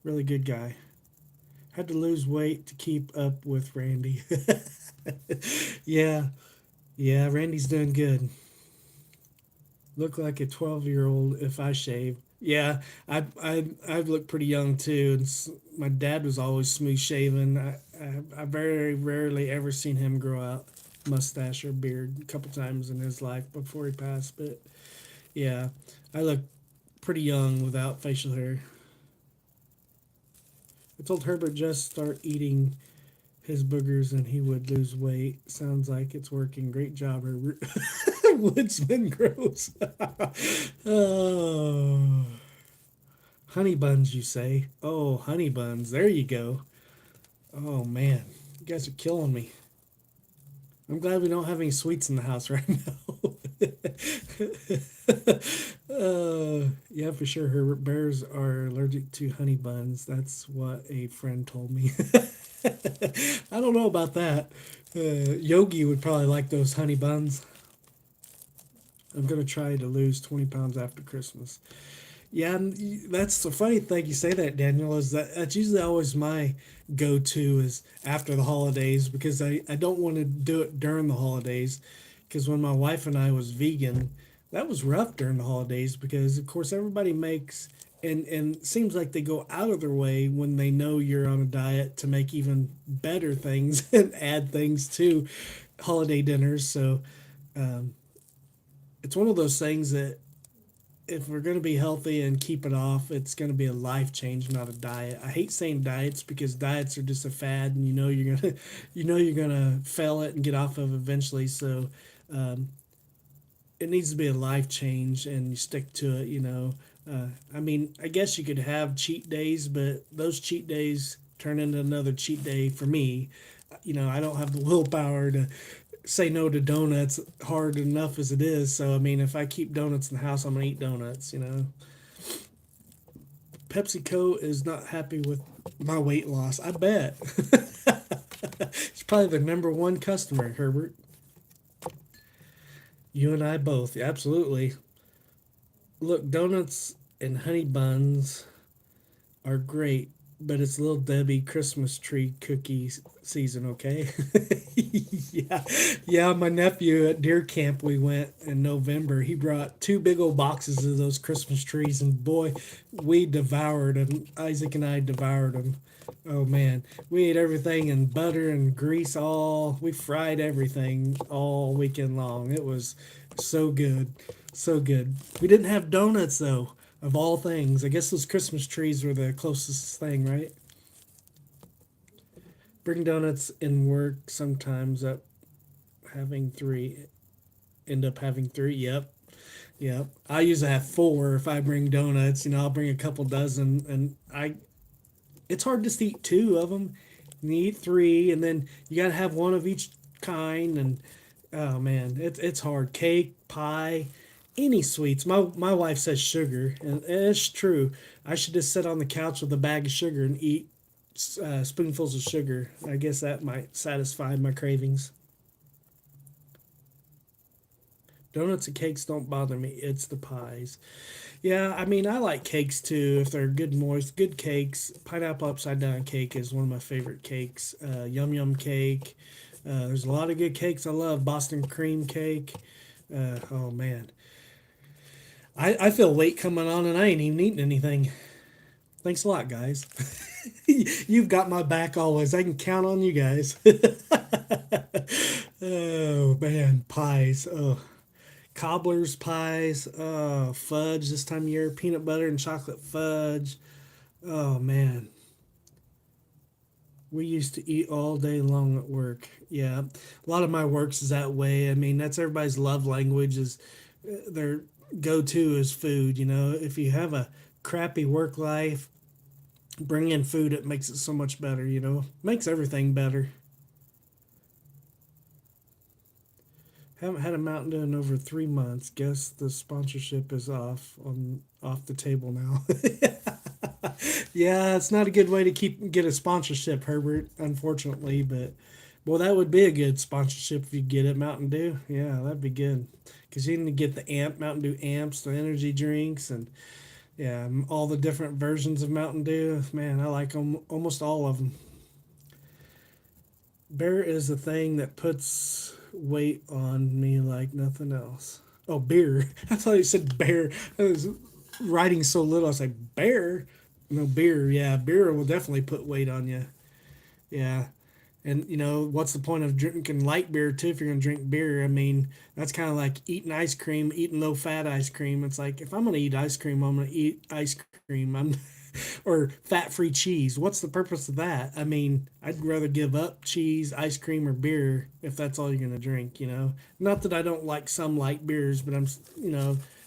Really good guy. Had to lose weight to keep up with Randy. Yeah, yeah, Randy's doing good. Look like a 12-year-old if I shave. Yeah, I look pretty young too. My dad was always smooth shaven. I very rarely ever seen him grow out mustache or beard. A couple times in his life before he passed, but yeah, I look pretty young without facial hair. I told Herbert just start eating his boogers and he would lose weight. Sounds like it's working. Great job, Herbert. Woodsman grows. Oh, honey buns, you say? Oh, honey buns. There you go. Oh man, you guys are killing me. I'm glad we don't have any sweets in the house right now. Yeah, for sure. Herbert bears are allergic to honey buns. That's what a friend told me. I don't know about that. Yogi would probably like those honey buns. I'm gonna try to lose 20 pounds after Christmas. Yeah, and that's the funny thing you say that, Daniel, is that that's usually always my go-to is after the holidays because I don't want to do it during the holidays because when my wife and I was vegan, that was rough during the holidays because of course everybody makes and it seems like they go out of their way when they know you're on a diet to make even better things and add things to holiday dinners. So um, it's one of those things that if we're going to be healthy and keep it off, it's going to be a life change, not a diet. I hate saying diets because diets are just a fad, and you know you're gonna fail it and get off of eventually. So um, it needs to be a life change, and you stick to it. I mean, I guess you could have cheat days, but those cheat days turn into another cheat day for me. I don't have the willpower to say no to donuts hard enough as it is. So I mean, if I keep donuts in the house, I'm gonna eat donuts. PepsiCo is not happy with my weight loss. I bet. It's probably their number one customer, Herbert. You and I both. Absolutely. Look, donuts and honey buns are great, but it's little Debbie Christmas tree cookies season, okay? Yeah. Yeah, my nephew at deer camp we went in November, he brought two big old boxes of those Christmas trees and boy, we devoured them. Isaac and I devoured them. Oh man, we ate everything in butter and grease all. We fried everything all weekend long. It was so good. So good. We didn't have donuts though, of all things. I guess those Christmas trees were the closest thing, right? Bring donuts in work sometimes up having three. End up having three. Yep. Yep. I usually have four if I bring donuts. I'll bring a couple dozen, and it's hard just to eat two of them. You eat three, and then you got to have one of each kind. And oh man, it's hard. Cake, pie, any sweets. My wife says sugar, and it's true. I should just sit on the couch with a bag of sugar and eat spoonfuls of sugar. I guess that might satisfy my cravings. Donuts and cakes don't bother me. It's the pies. Yeah, I mean, I like cakes too if they're good, moist, good cakes. Pineapple upside down cake is one of my favorite cakes. Yum yum cake. There's a lot of good cakes I love. Boston cream cake. Oh man, I feel weight coming on and I ain't even eating anything. Thanks a lot, guys. You've got my back always. I can count on you guys. Oh man, pies. Oh, cobblers pies. Oh, fudge this time of year. Peanut butter and chocolate fudge. Oh man, we used to eat all day long at work. Yeah, a lot of my works is that way. I mean, that's everybody's love language is their go-to is food. If you have a crappy work life, bring in food. It makes it so much better. Makes everything better. Haven't had a Mountain Dew in over 3 months. Guess the sponsorship is off the table now. Yeah, it's not a good way to get a sponsorship, Herbert. Unfortunately, but well, that would be a good sponsorship if you get it, Mountain Dew. Yeah, that'd be good. Cause you need to get the Mountain Dew amps, the energy drinks, and yeah, all the different versions of Mountain Dew. Man, I like them, almost all of them. Bear is the thing that puts weight on me like nothing else. Oh, beer. I thought you said bear. I was writing so little. I was like, bear? No, beer. Yeah, beer will definitely put weight on you. Yeah. And, what's the point of drinking light beer, too, if you're going to drink beer? I mean, that's kind of like eating ice cream, eating low fat ice cream. It's like, if I'm going to eat ice cream, I'm going to eat ice cream. Or fat-free cheese. What's the purpose of that? I mean, I'd rather give up cheese, ice cream, or beer if that's all you're gonna drink. Not that I don't like some light beers, but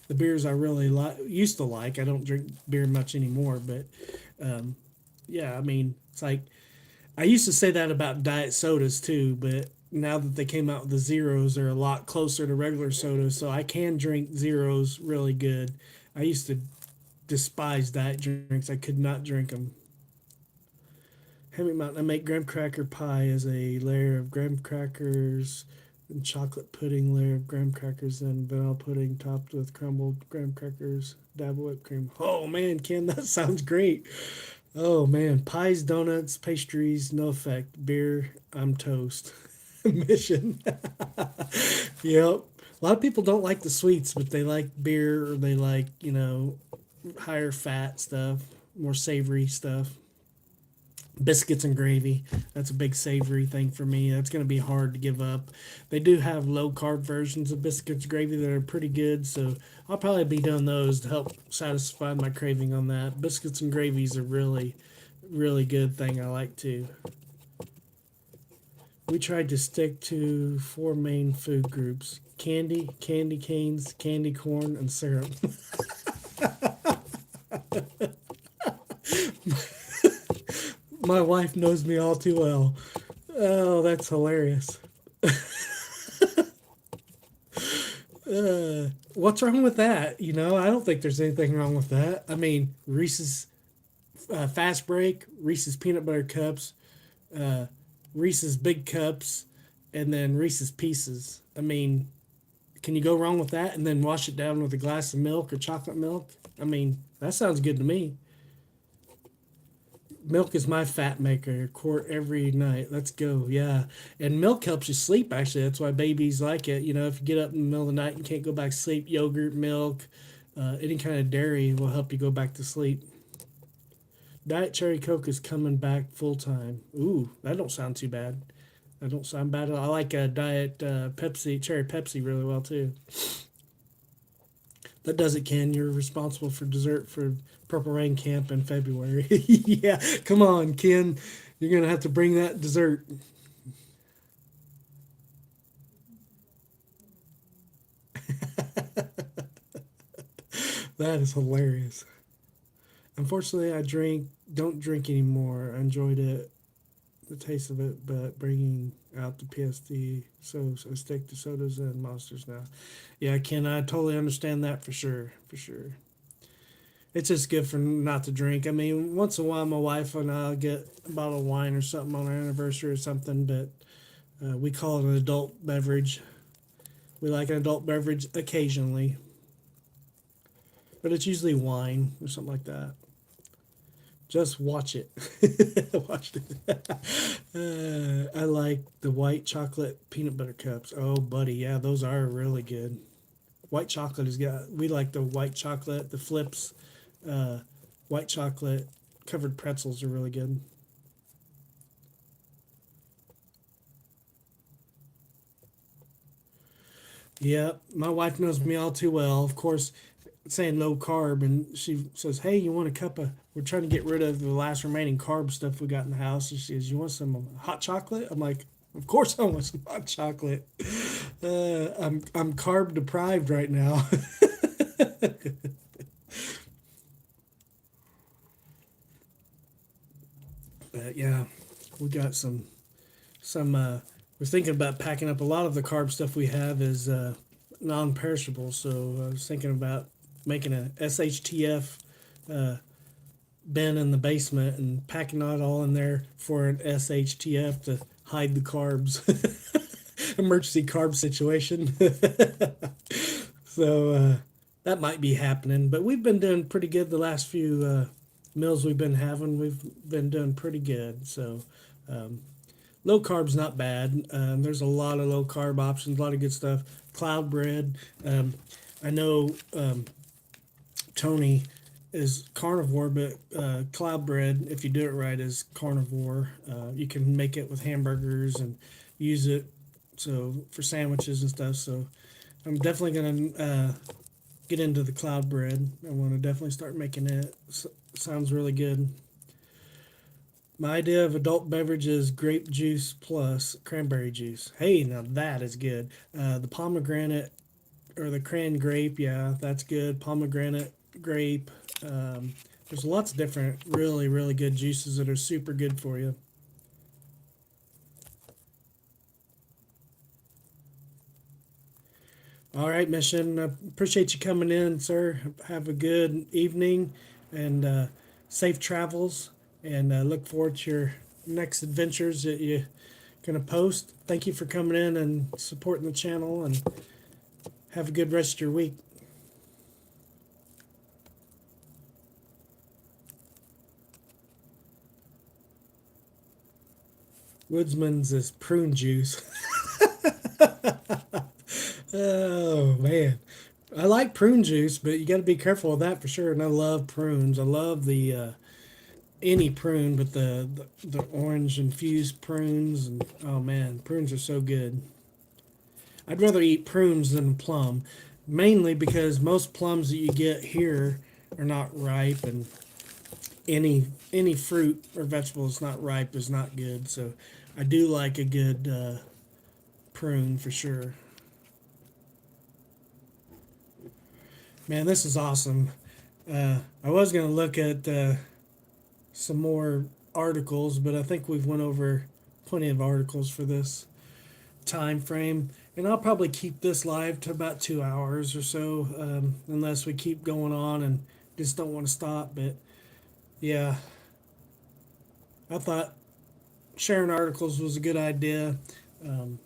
the beers I really like used to like. I don't drink beer much anymore, but um, yeah, I mean, it's like I used to say that about diet sodas too, but now that they came out with the zeros, they're a lot closer to regular sodas, so I can drink zeros really good. I used to despise diet drinks. I could not drink them. Hemi Mountain. I make graham cracker pie as a layer of graham crackers and chocolate pudding, layer of graham crackers and vanilla pudding topped with crumbled graham crackers, dab of whipped cream. Oh man, Ken, that sounds great. Oh man, pies, donuts, pastries, no effect. Beer, I'm toast. Mission. Yep. A lot of people don't like the sweets, but they like beer or they like, higher fat stuff, more savory stuff. Biscuits and gravy. That's a big savory thing for me. That's going to be hard to give up. They do have low carb versions of biscuits and gravy that are pretty good, so I'll probably be doing those to help satisfy my craving on that. Biscuits and gravy's a really good thing I like too. We tried to stick to four main food groups: candy, candy canes, candy corn, and syrup. My wife knows me all too well. Oh, that's hilarious. What's wrong with that? I don't think there's anything wrong with that. I mean, Reese's Fast Break, Reese's Peanut Butter Cups, uh, Reese's Big Cups, and then Reese's Pieces. I mean, can you go wrong with that? And then wash it down with a glass of milk or chocolate milk? I mean, that sounds good to me. Milk is my fat maker. A quart every night. Let's go. Yeah. And milk helps you sleep, actually. That's why babies like it. If you get up in the middle of the night and can't go back to sleep, yogurt, milk, any kind of dairy will help you go back to sleep. Diet Cherry Coke is coming back full time. Ooh, that don't sound too bad. That don't sound bad at all. I like Diet Pepsi, Cherry Pepsi really well too. That does it, Ken. You're responsible for dessert for Purple Rain Camp in February. Yeah, come on, Ken. You're going to have to bring that dessert. That is hilarious. Unfortunately, don't drink anymore. I enjoyed it, the taste of it, but bringing out the PSD, so I stick to sodas and monsters now. Yeah, Ken, I totally understand that for sure, for sure. It's just good for not to drink. I mean, once in a while, my wife and I'll get a bottle of wine or something on our anniversary or something, but we call it an adult beverage. We like an adult beverage occasionally, but it's usually wine or something like that. Just watch it. Watch it. I like the white chocolate peanut butter cups. Oh, buddy, yeah, those are really good. White chocolate is got. We like the white chocolate, the flips, uh, white chocolate covered pretzels are really good. Yeah, my wife knows me all too well. Of course, saying low carb, and she says, "Hey, you want a cup of?" We're trying to get rid of the last remaining carb stuff we got in the house. And she says, "You want some hot chocolate?" I'm like, "Of course I want some hot chocolate." I'm carb deprived right now. But yeah, we got some. We're thinking about packing up a lot of the carb stuff we have is non-perishable. So I was thinking about making a SHTF uh, bin in the basement and packing it all in there for an SHTF to hide the carbs. Emergency carb situation. So that might be happening. But we've been doing pretty good the last few meals we've been having. We've been doing pretty good. So um, low carb's not bad. There's a lot of low carb options, a lot of good stuff. Cloud bread. I know Tony is carnivore, but cloud bread, if you do it right, is carnivore. You can make it with hamburgers and use it for sandwiches and stuff. So I'm definitely gonna get into the cloud bread. I want to definitely start making it. Sounds really good. My idea of adult beverage is grape juice plus cranberry juice. Hey, now that is good. The pomegranate or the cran grape, yeah, that's good. Pomegranate grape. There's lots of different really good juices that are super good for you. All right, Mission. I appreciate you coming in, sir. Have a good evening and safe travels. And look forward to your next adventures that you're going to post. Thank you for coming in and supporting the channel. And have a good rest of your week. Woodsman's is prune juice. Oh, man. I like prune juice, but you got to be careful with that for sure. And I love prunes. I love the any prune, but the orange infused prunes, and oh man, prunes are so good. I'd rather eat prunes than plum, mainly because most plums that you get here are not ripe, and any fruit or vegetable that's not ripe is not good. So I do like a good prune for sure. Man, this is awesome. I was gonna look at some more articles, but I think we've went over plenty of articles for this time frame, and I'll probably keep this live to about 2 hours or so, unless we keep going on and just don't want to stop. But yeah, I thought sharing articles was a good idea. Um,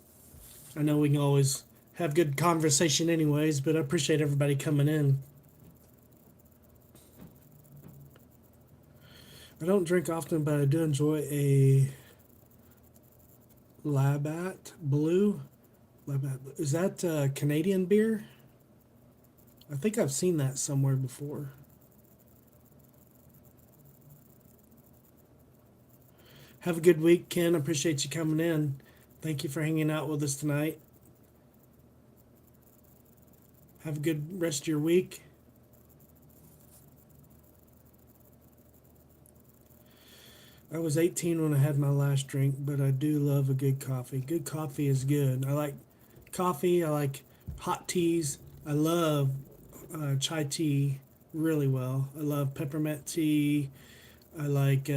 I know we can always have good conversation, anyways, but I appreciate everybody coming in. I don't drink often, but I do enjoy a Labatt Blue. Labatt, is that Canadian beer? I think I've seen that somewhere before. Have a good week, Ken. Appreciate you coming in. Thank you for hanging out with us tonight. Have a good rest of your week. I was 18 when I had my last drink, but I do love a good coffee. Good coffee is good. I like coffee. I like hot teas. I love chai tea really well. I love peppermint tea. I like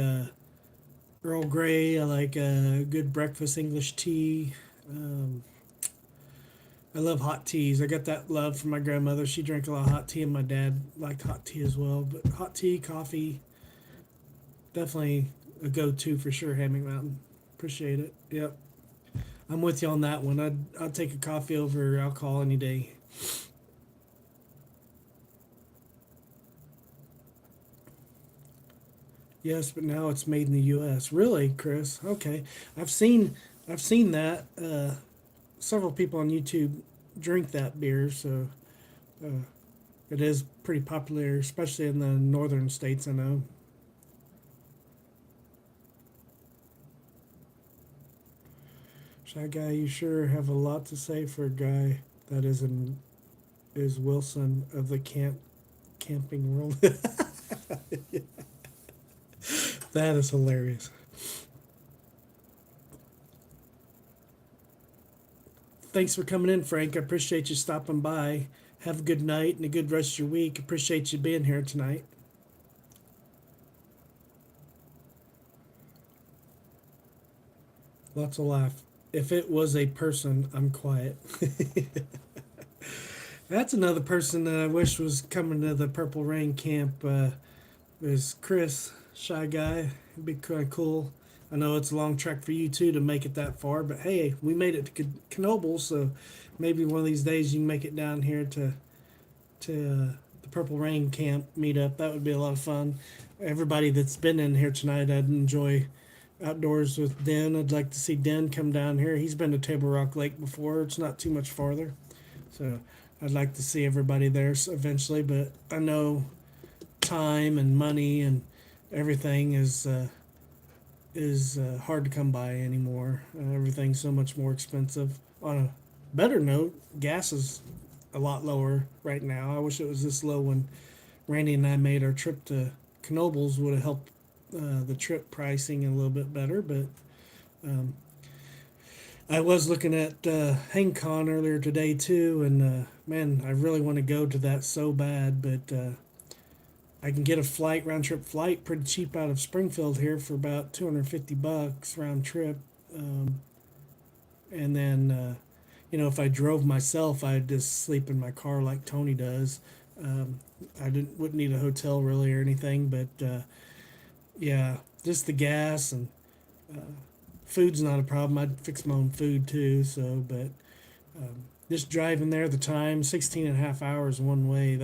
Earl Grey. I like good breakfast English tea. Um, I love hot teas. I got that love from my grandmother. She drank a lot of hot tea, and my dad liked hot tea as well. But hot tea, coffee, definitely a go-to for sure. Hammock Mountain, appreciate it. Yep, I'm with you on that one. I'd take a coffee over alcohol any day. Yes, but now it's made in the U.S. Really, Chris? Okay, I've seen I've seen that. Several people on YouTube drink that beer, so uh, it is pretty popular, especially in the northern states. I know. Shy guy, you sure have a lot to say for a guy that is Wilson of the camping world. That is hilarious. Thanks for coming in, Frank. I appreciate you stopping by. Have a good night and a good rest of your week. Appreciate you being here tonight. Lots of laugh. If it was a person, I'm quiet. That's another person that I wish was coming to the Purple Rain camp. Is Chris, shy guy. It'd be kind of cool. I know it's a long trek for you too to make it that far, but hey, we made it to Knoebel, so maybe one of these days you can make it down here to the Purple Rain camp meetup. That would be a lot of fun. Everybody that's been in here tonight, I'd enjoy outdoors with Den. I'd like to see Den come down here. He's been to Table Rock Lake before. It's not too much farther, so I'd like to see everybody there eventually. But I know time and money and everything is hard to come by anymore. Everything's so much more expensive. On a better note, gas is a lot lower right now. I wish it was this low when Randy and I made our trip to Knoebels. Would have helped the trip pricing a little bit better. But um, I was looking at HangCon earlier today too, and man, I really want to go to that so bad. But I can get a round trip flight pretty cheap out of Springfield here for about $250 round trip. Um, and then, if I drove myself, I'd just sleep in my car like Tony does. I wouldn't need a hotel really or anything, but yeah, just the gas and uh, food's not a problem. I'd fix my own food too. So, but just driving there, the time 16 and a half hours one way.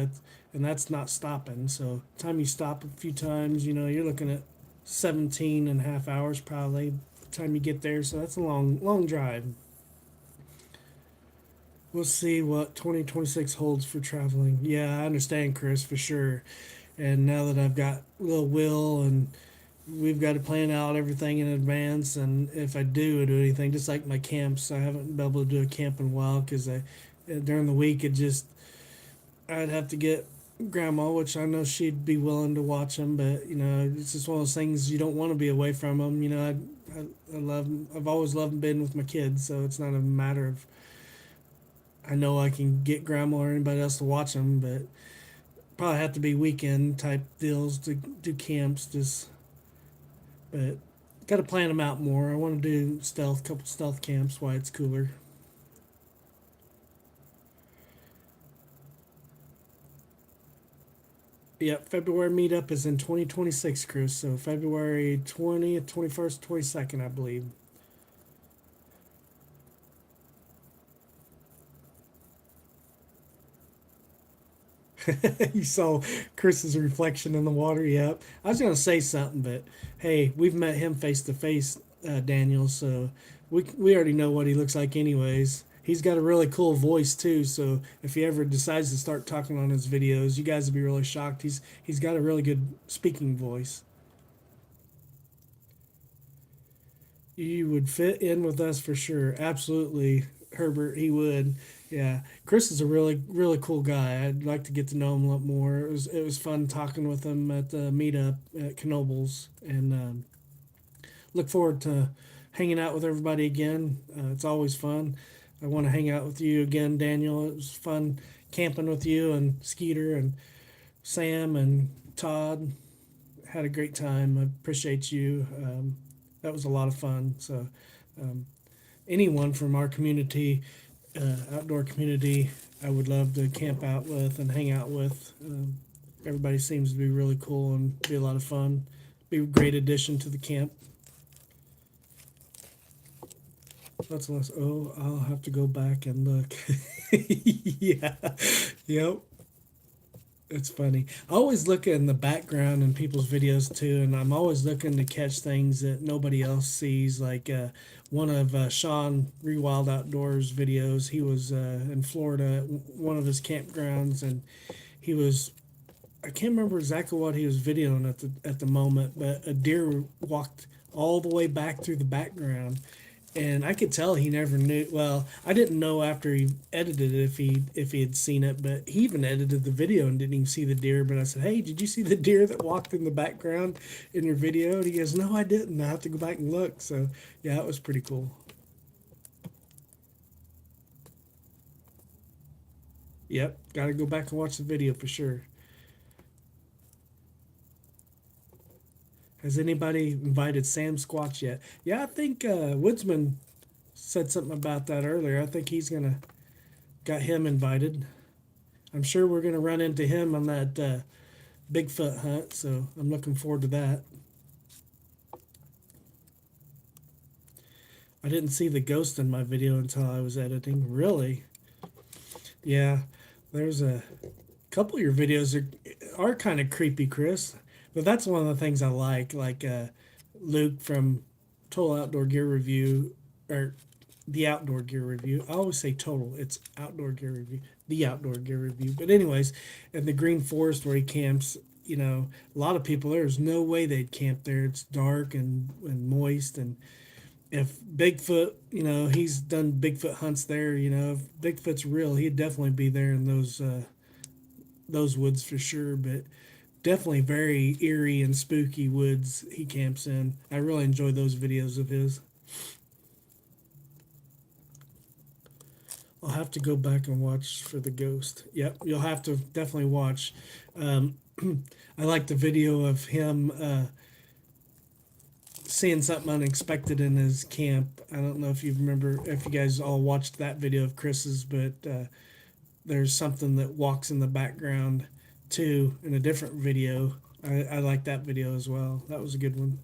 That's not stopping. So, time you stop a few times, you're looking at 17 and a half hours probably. By the time you get there, so that's a long drive. We'll see what 2026 holds for traveling. Yeah, I understand, Chris, for sure. And now that I've got a little will and we've got to plan out everything in advance, and if I do anything, just like my camps, I haven't been able to do a camp in a while because I during the week it just I'd have to get grandma, which I know she'd be willing to watch them, but you know it's just one of those things you don't want to be away from them. You know, I love I've always loved being with my kids, so it's not a matter of I know I can get grandma or anybody else to watch them, but probably have to be weekend type deals to do camps. Just but got to plan them out more. I want to do couple stealth camps while it's cooler. Yep, February meetup is in 2026, Chris. So February 20th, 21st, 22nd, I believe. You saw Chris's reflection in the water. Yep. I was gonna say something, but hey, we've met him face to face, Daniel. So we already know what he looks like, anyways. He's got a really cool voice too. So if he ever decides to start talking on his videos, you guys would be really shocked. He's got a really good speaking voice. You would fit in with us for sure. Absolutely, Herbert. He would. Yeah, Chris is a really cool guy. I'd like to get to know him a lot more. It was fun talking with him at the meetup at Knobles, and look forward to hanging out with everybody again. It's always fun. I want to hang out with you again, Daniel. It was fun camping with you and Skeeter and Sam and Todd. Had a great time. I appreciate you. That was a lot of fun. So, um, anyone from our community, outdoor community, I would love to camp out with and hang out with. Everybody seems to be really cool and be a lot of fun. Be a great addition to the camp. That's less. Oh, I'll have to go back and look. Yeah. Yep. It's funny. I always look in the background in people's videos too, and I'm always looking to catch things that nobody else sees. Like one of Sean Rewild Outdoors videos, he was in Florida at one of his campgrounds, and he was I can't remember exactly what he was videoing at the moment, but a deer walked all the way back through the background, and I could tell he never knew. Well, I didn't know after he edited it if he had seen it, but he even edited the video and didn't even see the deer. But I said, "Hey, did you see the deer that walked in the background in your video?" And he goes, "No, I didn't. I have to go back and look." So yeah, it was pretty cool. Yep, got to go back and watch the video for sure. Has anybody invited Sam Squatch yet? Yeah, I think Woodsman said something about that earlier. I think he's gonna got him invited. I'm sure we're gonna run into him on that Bigfoot hunt, so I'm looking forward to that. I didn't see the ghost in my video until I was editing. Really? Yeah. There's a couple of your videos are kind of creepy, Chris. But that's one of the things I like. Like Luke from Total Outdoor Gear Review, or the Outdoor Gear Review. I always say total. It's Outdoor Gear Review, the Outdoor Gear Review. But anyways, in the Green Forest where he camps, you know, a lot of people there's no way they'd camp there. It's dark and moist, and if Bigfoot, you know, he's done Bigfoot hunts there. You know, if Bigfoot's real, he'd definitely be there in those woods for sure. But definitely very eerie and spooky woods he camps in. I really enjoy those videos of his. I'll have to go back and watch for the ghost. Yep, you'll have to definitely watch. Um, I like the video of him seeing something unexpected in his camp. I don't know if you remember, if you guys all watched that video of Chris's, but there's something that walks in the background too in a different video. I like that video as well. That was a good one.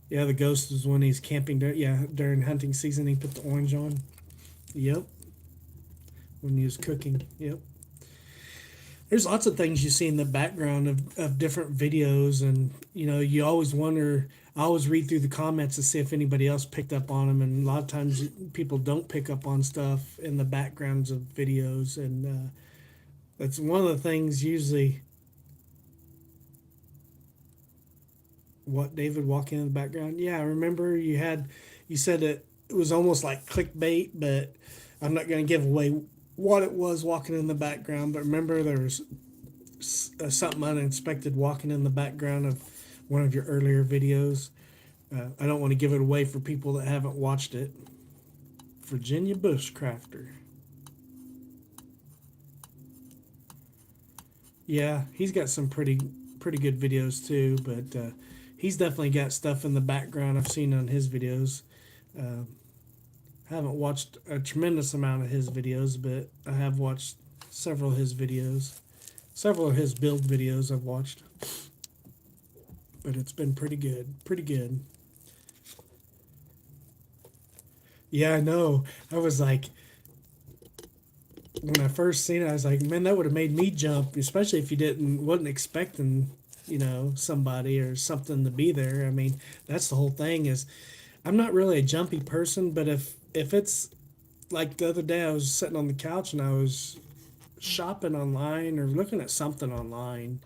Yeah, the ghost is when he's camping. Yeah, during hunting season, he put the orange on. Yep, when he was cooking. Yep. There's lots of things you see in the background of different videos, and you always wonder. I always read through the comments to see if anybody else picked up on them, and a lot of times people don't pick up on stuff in the backgrounds of videos, and that's one of the things usually. What, David walking in the background? Yeah, I remember you said it was almost like clickbait, but I'm not going to give away what it was walking in the background. But remember, there was something unexpected walking in the background of one of your earlier videos. I don't want to give it away for people that haven't watched it. Virginia Bushcrafter. Yeah, he's got some pretty good videos too, but he's definitely got stuff in the background I've seen on his videos. Uh, I haven't watched a tremendous amount of his videos, but I have watched several of his videos. Several of his build videos I've watched, but it's been pretty good. Pretty good. Yeah, I know. I was like, when I first seen it, I was like, man, that would have made me jump, especially if you wasn't expecting, somebody or something to be there. I mean, that's the whole thing is I'm not really a jumpy person, but if it's like the other day, I was sitting on the couch and I was shopping online or looking at something online.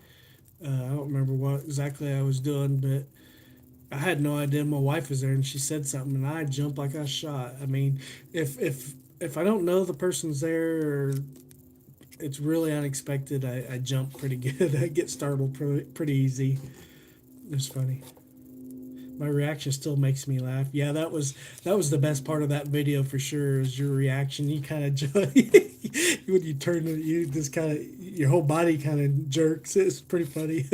I don't remember what exactly I was doing, but I had no idea my wife was there, and she said something, and I jumped like I shot. I mean, if I don't know the person's there or it's really unexpected, I jump pretty good. I get startled pretty easy. It's funny. My reaction still makes me laugh. Yeah, that was the best part of that video for sure. Is your reaction? You kind of when you turn it, you just kind of your whole body kind of jerks. It's pretty funny.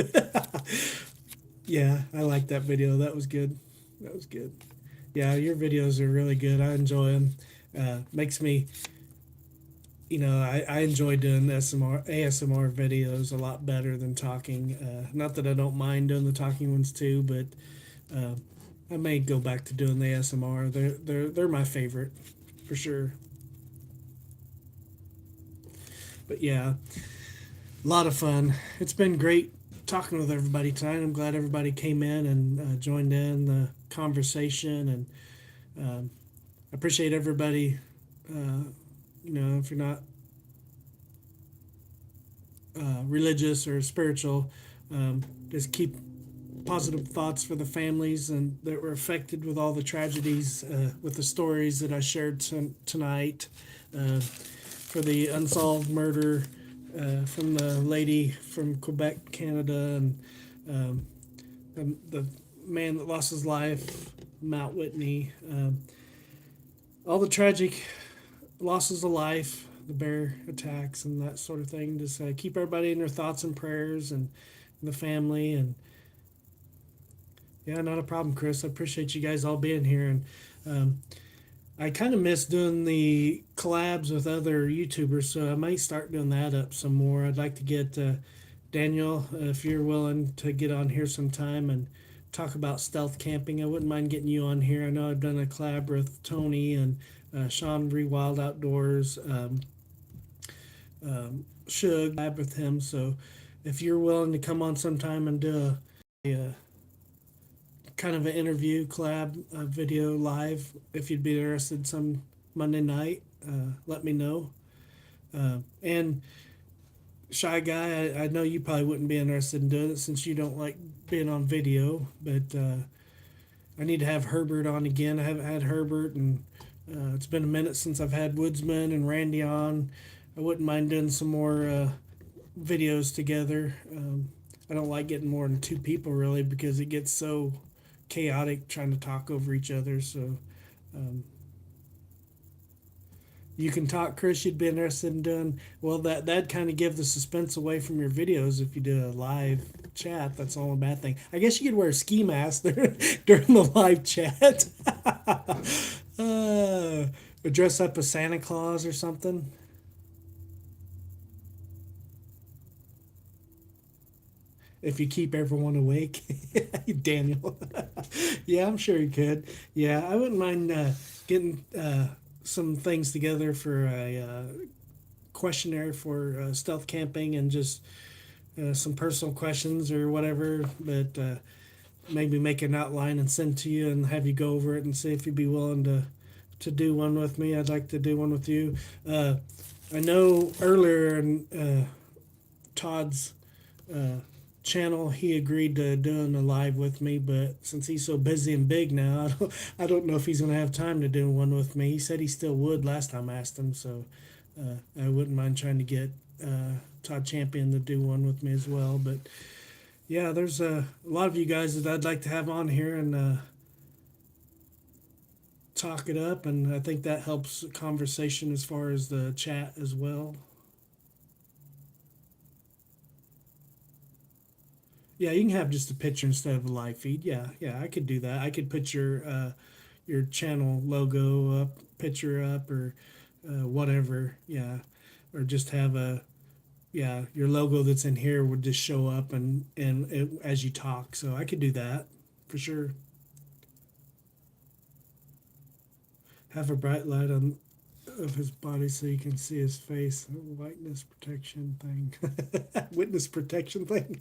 Yeah, I like that video. That was good. That was good. Yeah, your videos are really good. I enjoy them. Makes me, I enjoy doing ASMR videos a lot better than talking. Not that I don't mind doing the talking ones too, but uh, I may go back to doing the ASMR. They're my favorite for sure. But yeah, a lot of fun. It's been great talking with everybody tonight. I'm glad everybody came in and joined in the conversation, and I appreciate everybody. Uh, if you're not religious or spiritual, just keep positive thoughts for the families and that were affected with all the tragedies, with the stories that I shared tonight, for the unsolved murder from the lady from Quebec, Canada, and um, the man that lost his life, Mount Whitney. All the tragic losses of life, the bear attacks, and that sort of thing. Just keep everybody in their thoughts and prayers, and the family. And yeah, not a problem, Chris. I appreciate you guys all being here. And I kind of miss doing the collabs with other YouTubers, so I might start doing that up some more. I'd like to get Daniel, if you're willing to get on here sometime and talk about stealth camping. I wouldn't mind getting you on here. I know I've done a collab with Tony and Sean Wild Outdoors. Should collab with him. So if you're willing to come on sometime and do a kind of an interview collab video live, if you'd be interested some Monday night, let me know. And Shy Guy, I know you probably wouldn't be interested in doing it since you don't like being on video, but I need to have Herbert on again. I haven't had Herbert, and it's been a minute since I've had Woodsman and Randy on. I wouldn't mind doing some more videos together. I don't like getting more than two people really because it gets so chaotic trying to talk over each other. So um, you can talk, Chris. You'd be interested in doing well. That'd kind of give the suspense away from your videos if you do a live chat. That's all a bad thing. I guess you could wear a ski mask during the live chat. Or dress up as Santa Claus or something. If you keep everyone awake, Daniel. Yeah, I'm sure you could. Yeah, I wouldn't mind getting some things together for a questionnaire for stealth camping and just some personal questions or whatever. But maybe make an outline and send to you and have you go over it and see if you'd be willing to do one with me. I'd like to do one with you. I know earlier in Todd's uh, channel, he agreed to doing a live with me, but since he's so busy and big now, I don't know if he's going to have time to do one with me. He said he still would last time I asked him, so I wouldn't mind trying to get Todd Champion to do one with me as well. But yeah, there's a lot of you guys that I'd like to have on here and talk it up, and I think that helps conversation as far as the chat as well. Yeah, you can have just a picture instead of a live feed. Yeah, yeah, I could do that. I could put your channel logo up, picture up, or whatever. Yeah, or just have a yeah your logo that's in here would just show up and it, as you talk. So I could do that for sure. Have a bright light on of his body so you can see his face. Whiteness protection thing, witness protection thing.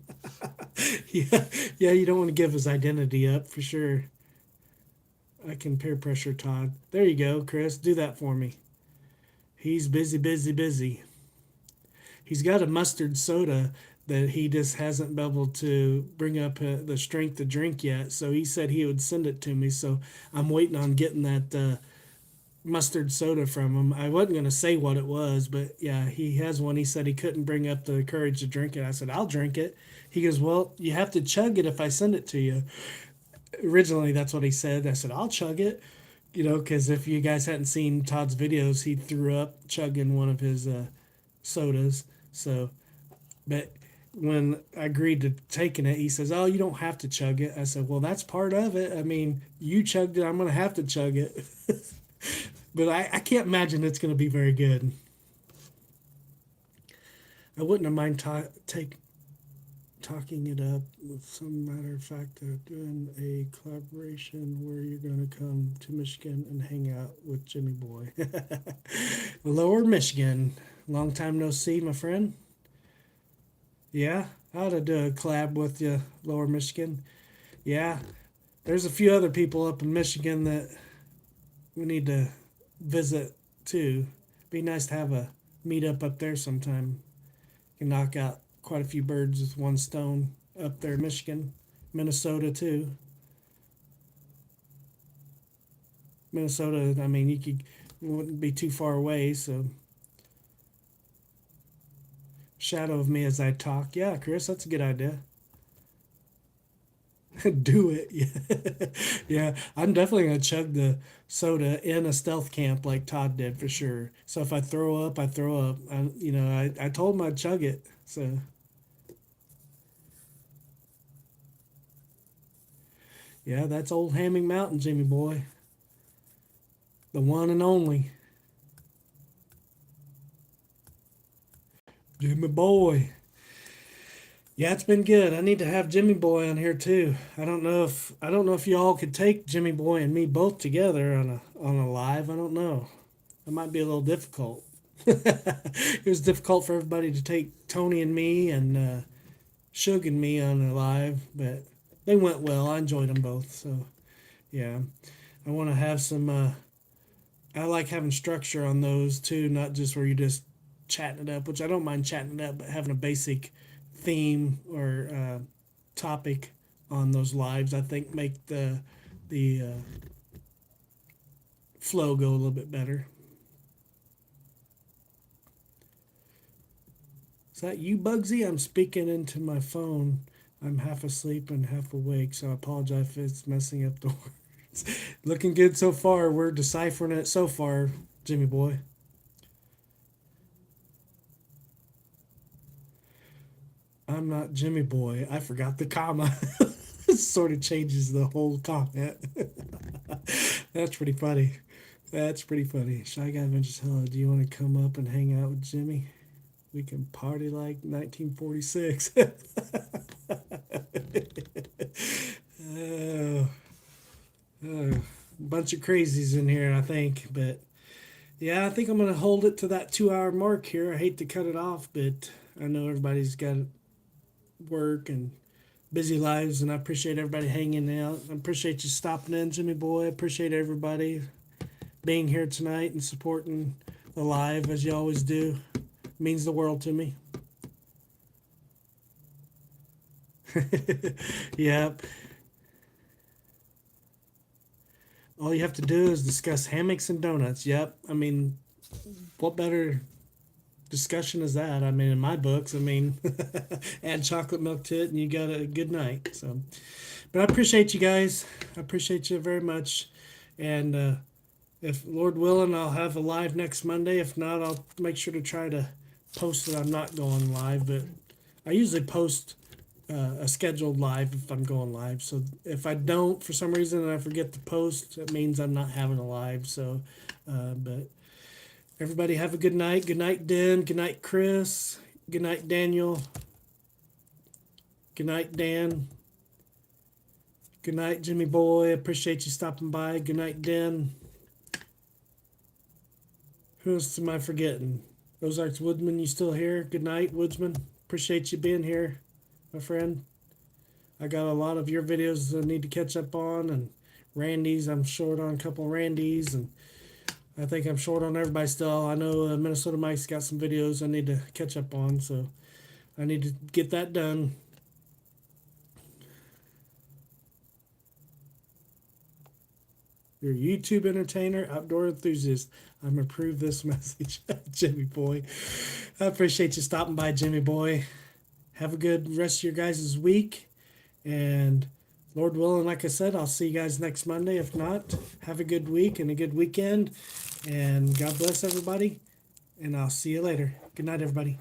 Yeah, yeah. You don't want to give his identity up for sure. I can peer pressure Todd. There you go, Chris. Do that for me. He's busy, busy, busy. He's got a mustard soda that he just hasn't been able to bring up the strength to drink yet. So he said he would send it to me. So I'm waiting on getting that mustard soda from him. I wasn't going to say what it was, but yeah, he has one. He said he couldn't bring up the courage to drink it. I said, I'll drink it. He goes, well, you have to chug it if I send it to you. Originally, that's what he said. I said, I'll chug it. You know, because if you guys hadn't seen Todd's videos, he threw up chugging one of his sodas. So, but when I agreed to taking it, he says, "Oh, you don't have to chug it." I said, "Well, that's part of it. I mean, you chugged it. I'm going to have to chug it." But I can't imagine it's going to be very good. I wouldn't have mind talking it up with some matter of fact doing a collaboration where you're going to come to Michigan and hang out with Jimmy Boy. Lower Michigan. Long time no see, my friend. Yeah, I ought to do a collab with you, Lower Michigan. Yeah, there's a few other people up in Michigan that we need to visit too. Be nice to have a meetup up there sometime. Can knock out quite a few birds with one stone up there in Michigan, Minnesota too. Minnesota, I mean, wouldn't be too far away, so shadow of me as I talk. Yeah, Chris, that's a good idea. Do it. Yeah. Yeah, I'm definitely gonna chug the soda in a stealth camp like Todd did for sure. So if I throw up, I throw up. I told him I'd chug it. So yeah, that's old Hamming Mountain, Jimmy boy, the one and only Jimmy boy. Yeah, it's been good. I need to have Jimmy Boy on here too. I don't know if y'all could take Jimmy Boy and me both together on a live. I don't know. It might be a little difficult. It was difficult for everybody to take Tony and me and Suge and me on a live, but they went well. I enjoyed them both. So yeah, I want to have some. I like having structure on those too, not just where you just chatting it up, which I don't mind chatting it up, but having a basic theme or topic on those lives, I think make the flow go a little bit better. Is that you, Bugsy? I'm speaking into my phone. I'm half asleep and half awake, so I apologize if it's messing up the words. Looking good so far. We're deciphering it so far, Jimmy boy. I'm not Jimmy boy. I forgot the comma. Sort of changes the whole comment. That's pretty funny. That's pretty funny. Shy Guy Adventures Hello, do you want to come up and hang out with Jimmy? We can party like 1946. Oh, oh, bunch of crazies in here, I think. But Yeah, I think I'm gonna hold it to that 2 hour mark here. I hate to cut it off, but I know everybody's got work and busy lives, and I appreciate everybody hanging out. I appreciate you stopping in, Jimmy Boy. I appreciate everybody being here tonight and supporting the live as you always do. It means the world to me. Yep. All you have to do is discuss hammocks and donuts. Yep. I mean, what better discussion is that? I mean, in my books, I mean, add chocolate milk to it and you got a good night. So, but I appreciate you guys. I appreciate you very much. And if Lord willing, I'll have a live next Monday. If not, I'll make sure to try to post that I'm not going live. But I usually post a scheduled live if I'm going live. So if I don't, for some reason, and I forget to post, it means I'm not having a live. So, but everybody have a good night. Good night, Den. Good night, Chris. Good night, Daniel. Good night, Dan. Good night, Jimmy Boy. Appreciate you stopping by. Good night, Den. Who else am I forgetting? Ozarks Woodman, you still here? Good night, Woodsman. Appreciate you being here, my friend. I got a lot of your videos I need to catch up on, and Randy's. I'm short on a couple of Randy's, and I think I'm short on everybody still. I know Minnesota Mike's got some videos I need to catch up on, so I need to get that done. You're a YouTube entertainer, outdoor enthusiast. I'm approve this message, Jimmy Boy. I appreciate you stopping by, Jimmy Boy. Have a good rest of your guys' week. And Lord willing, like I said, I'll see you guys next Monday. If not, have a good week and a good weekend. And God bless everybody. And I'll see you later. Good night, everybody.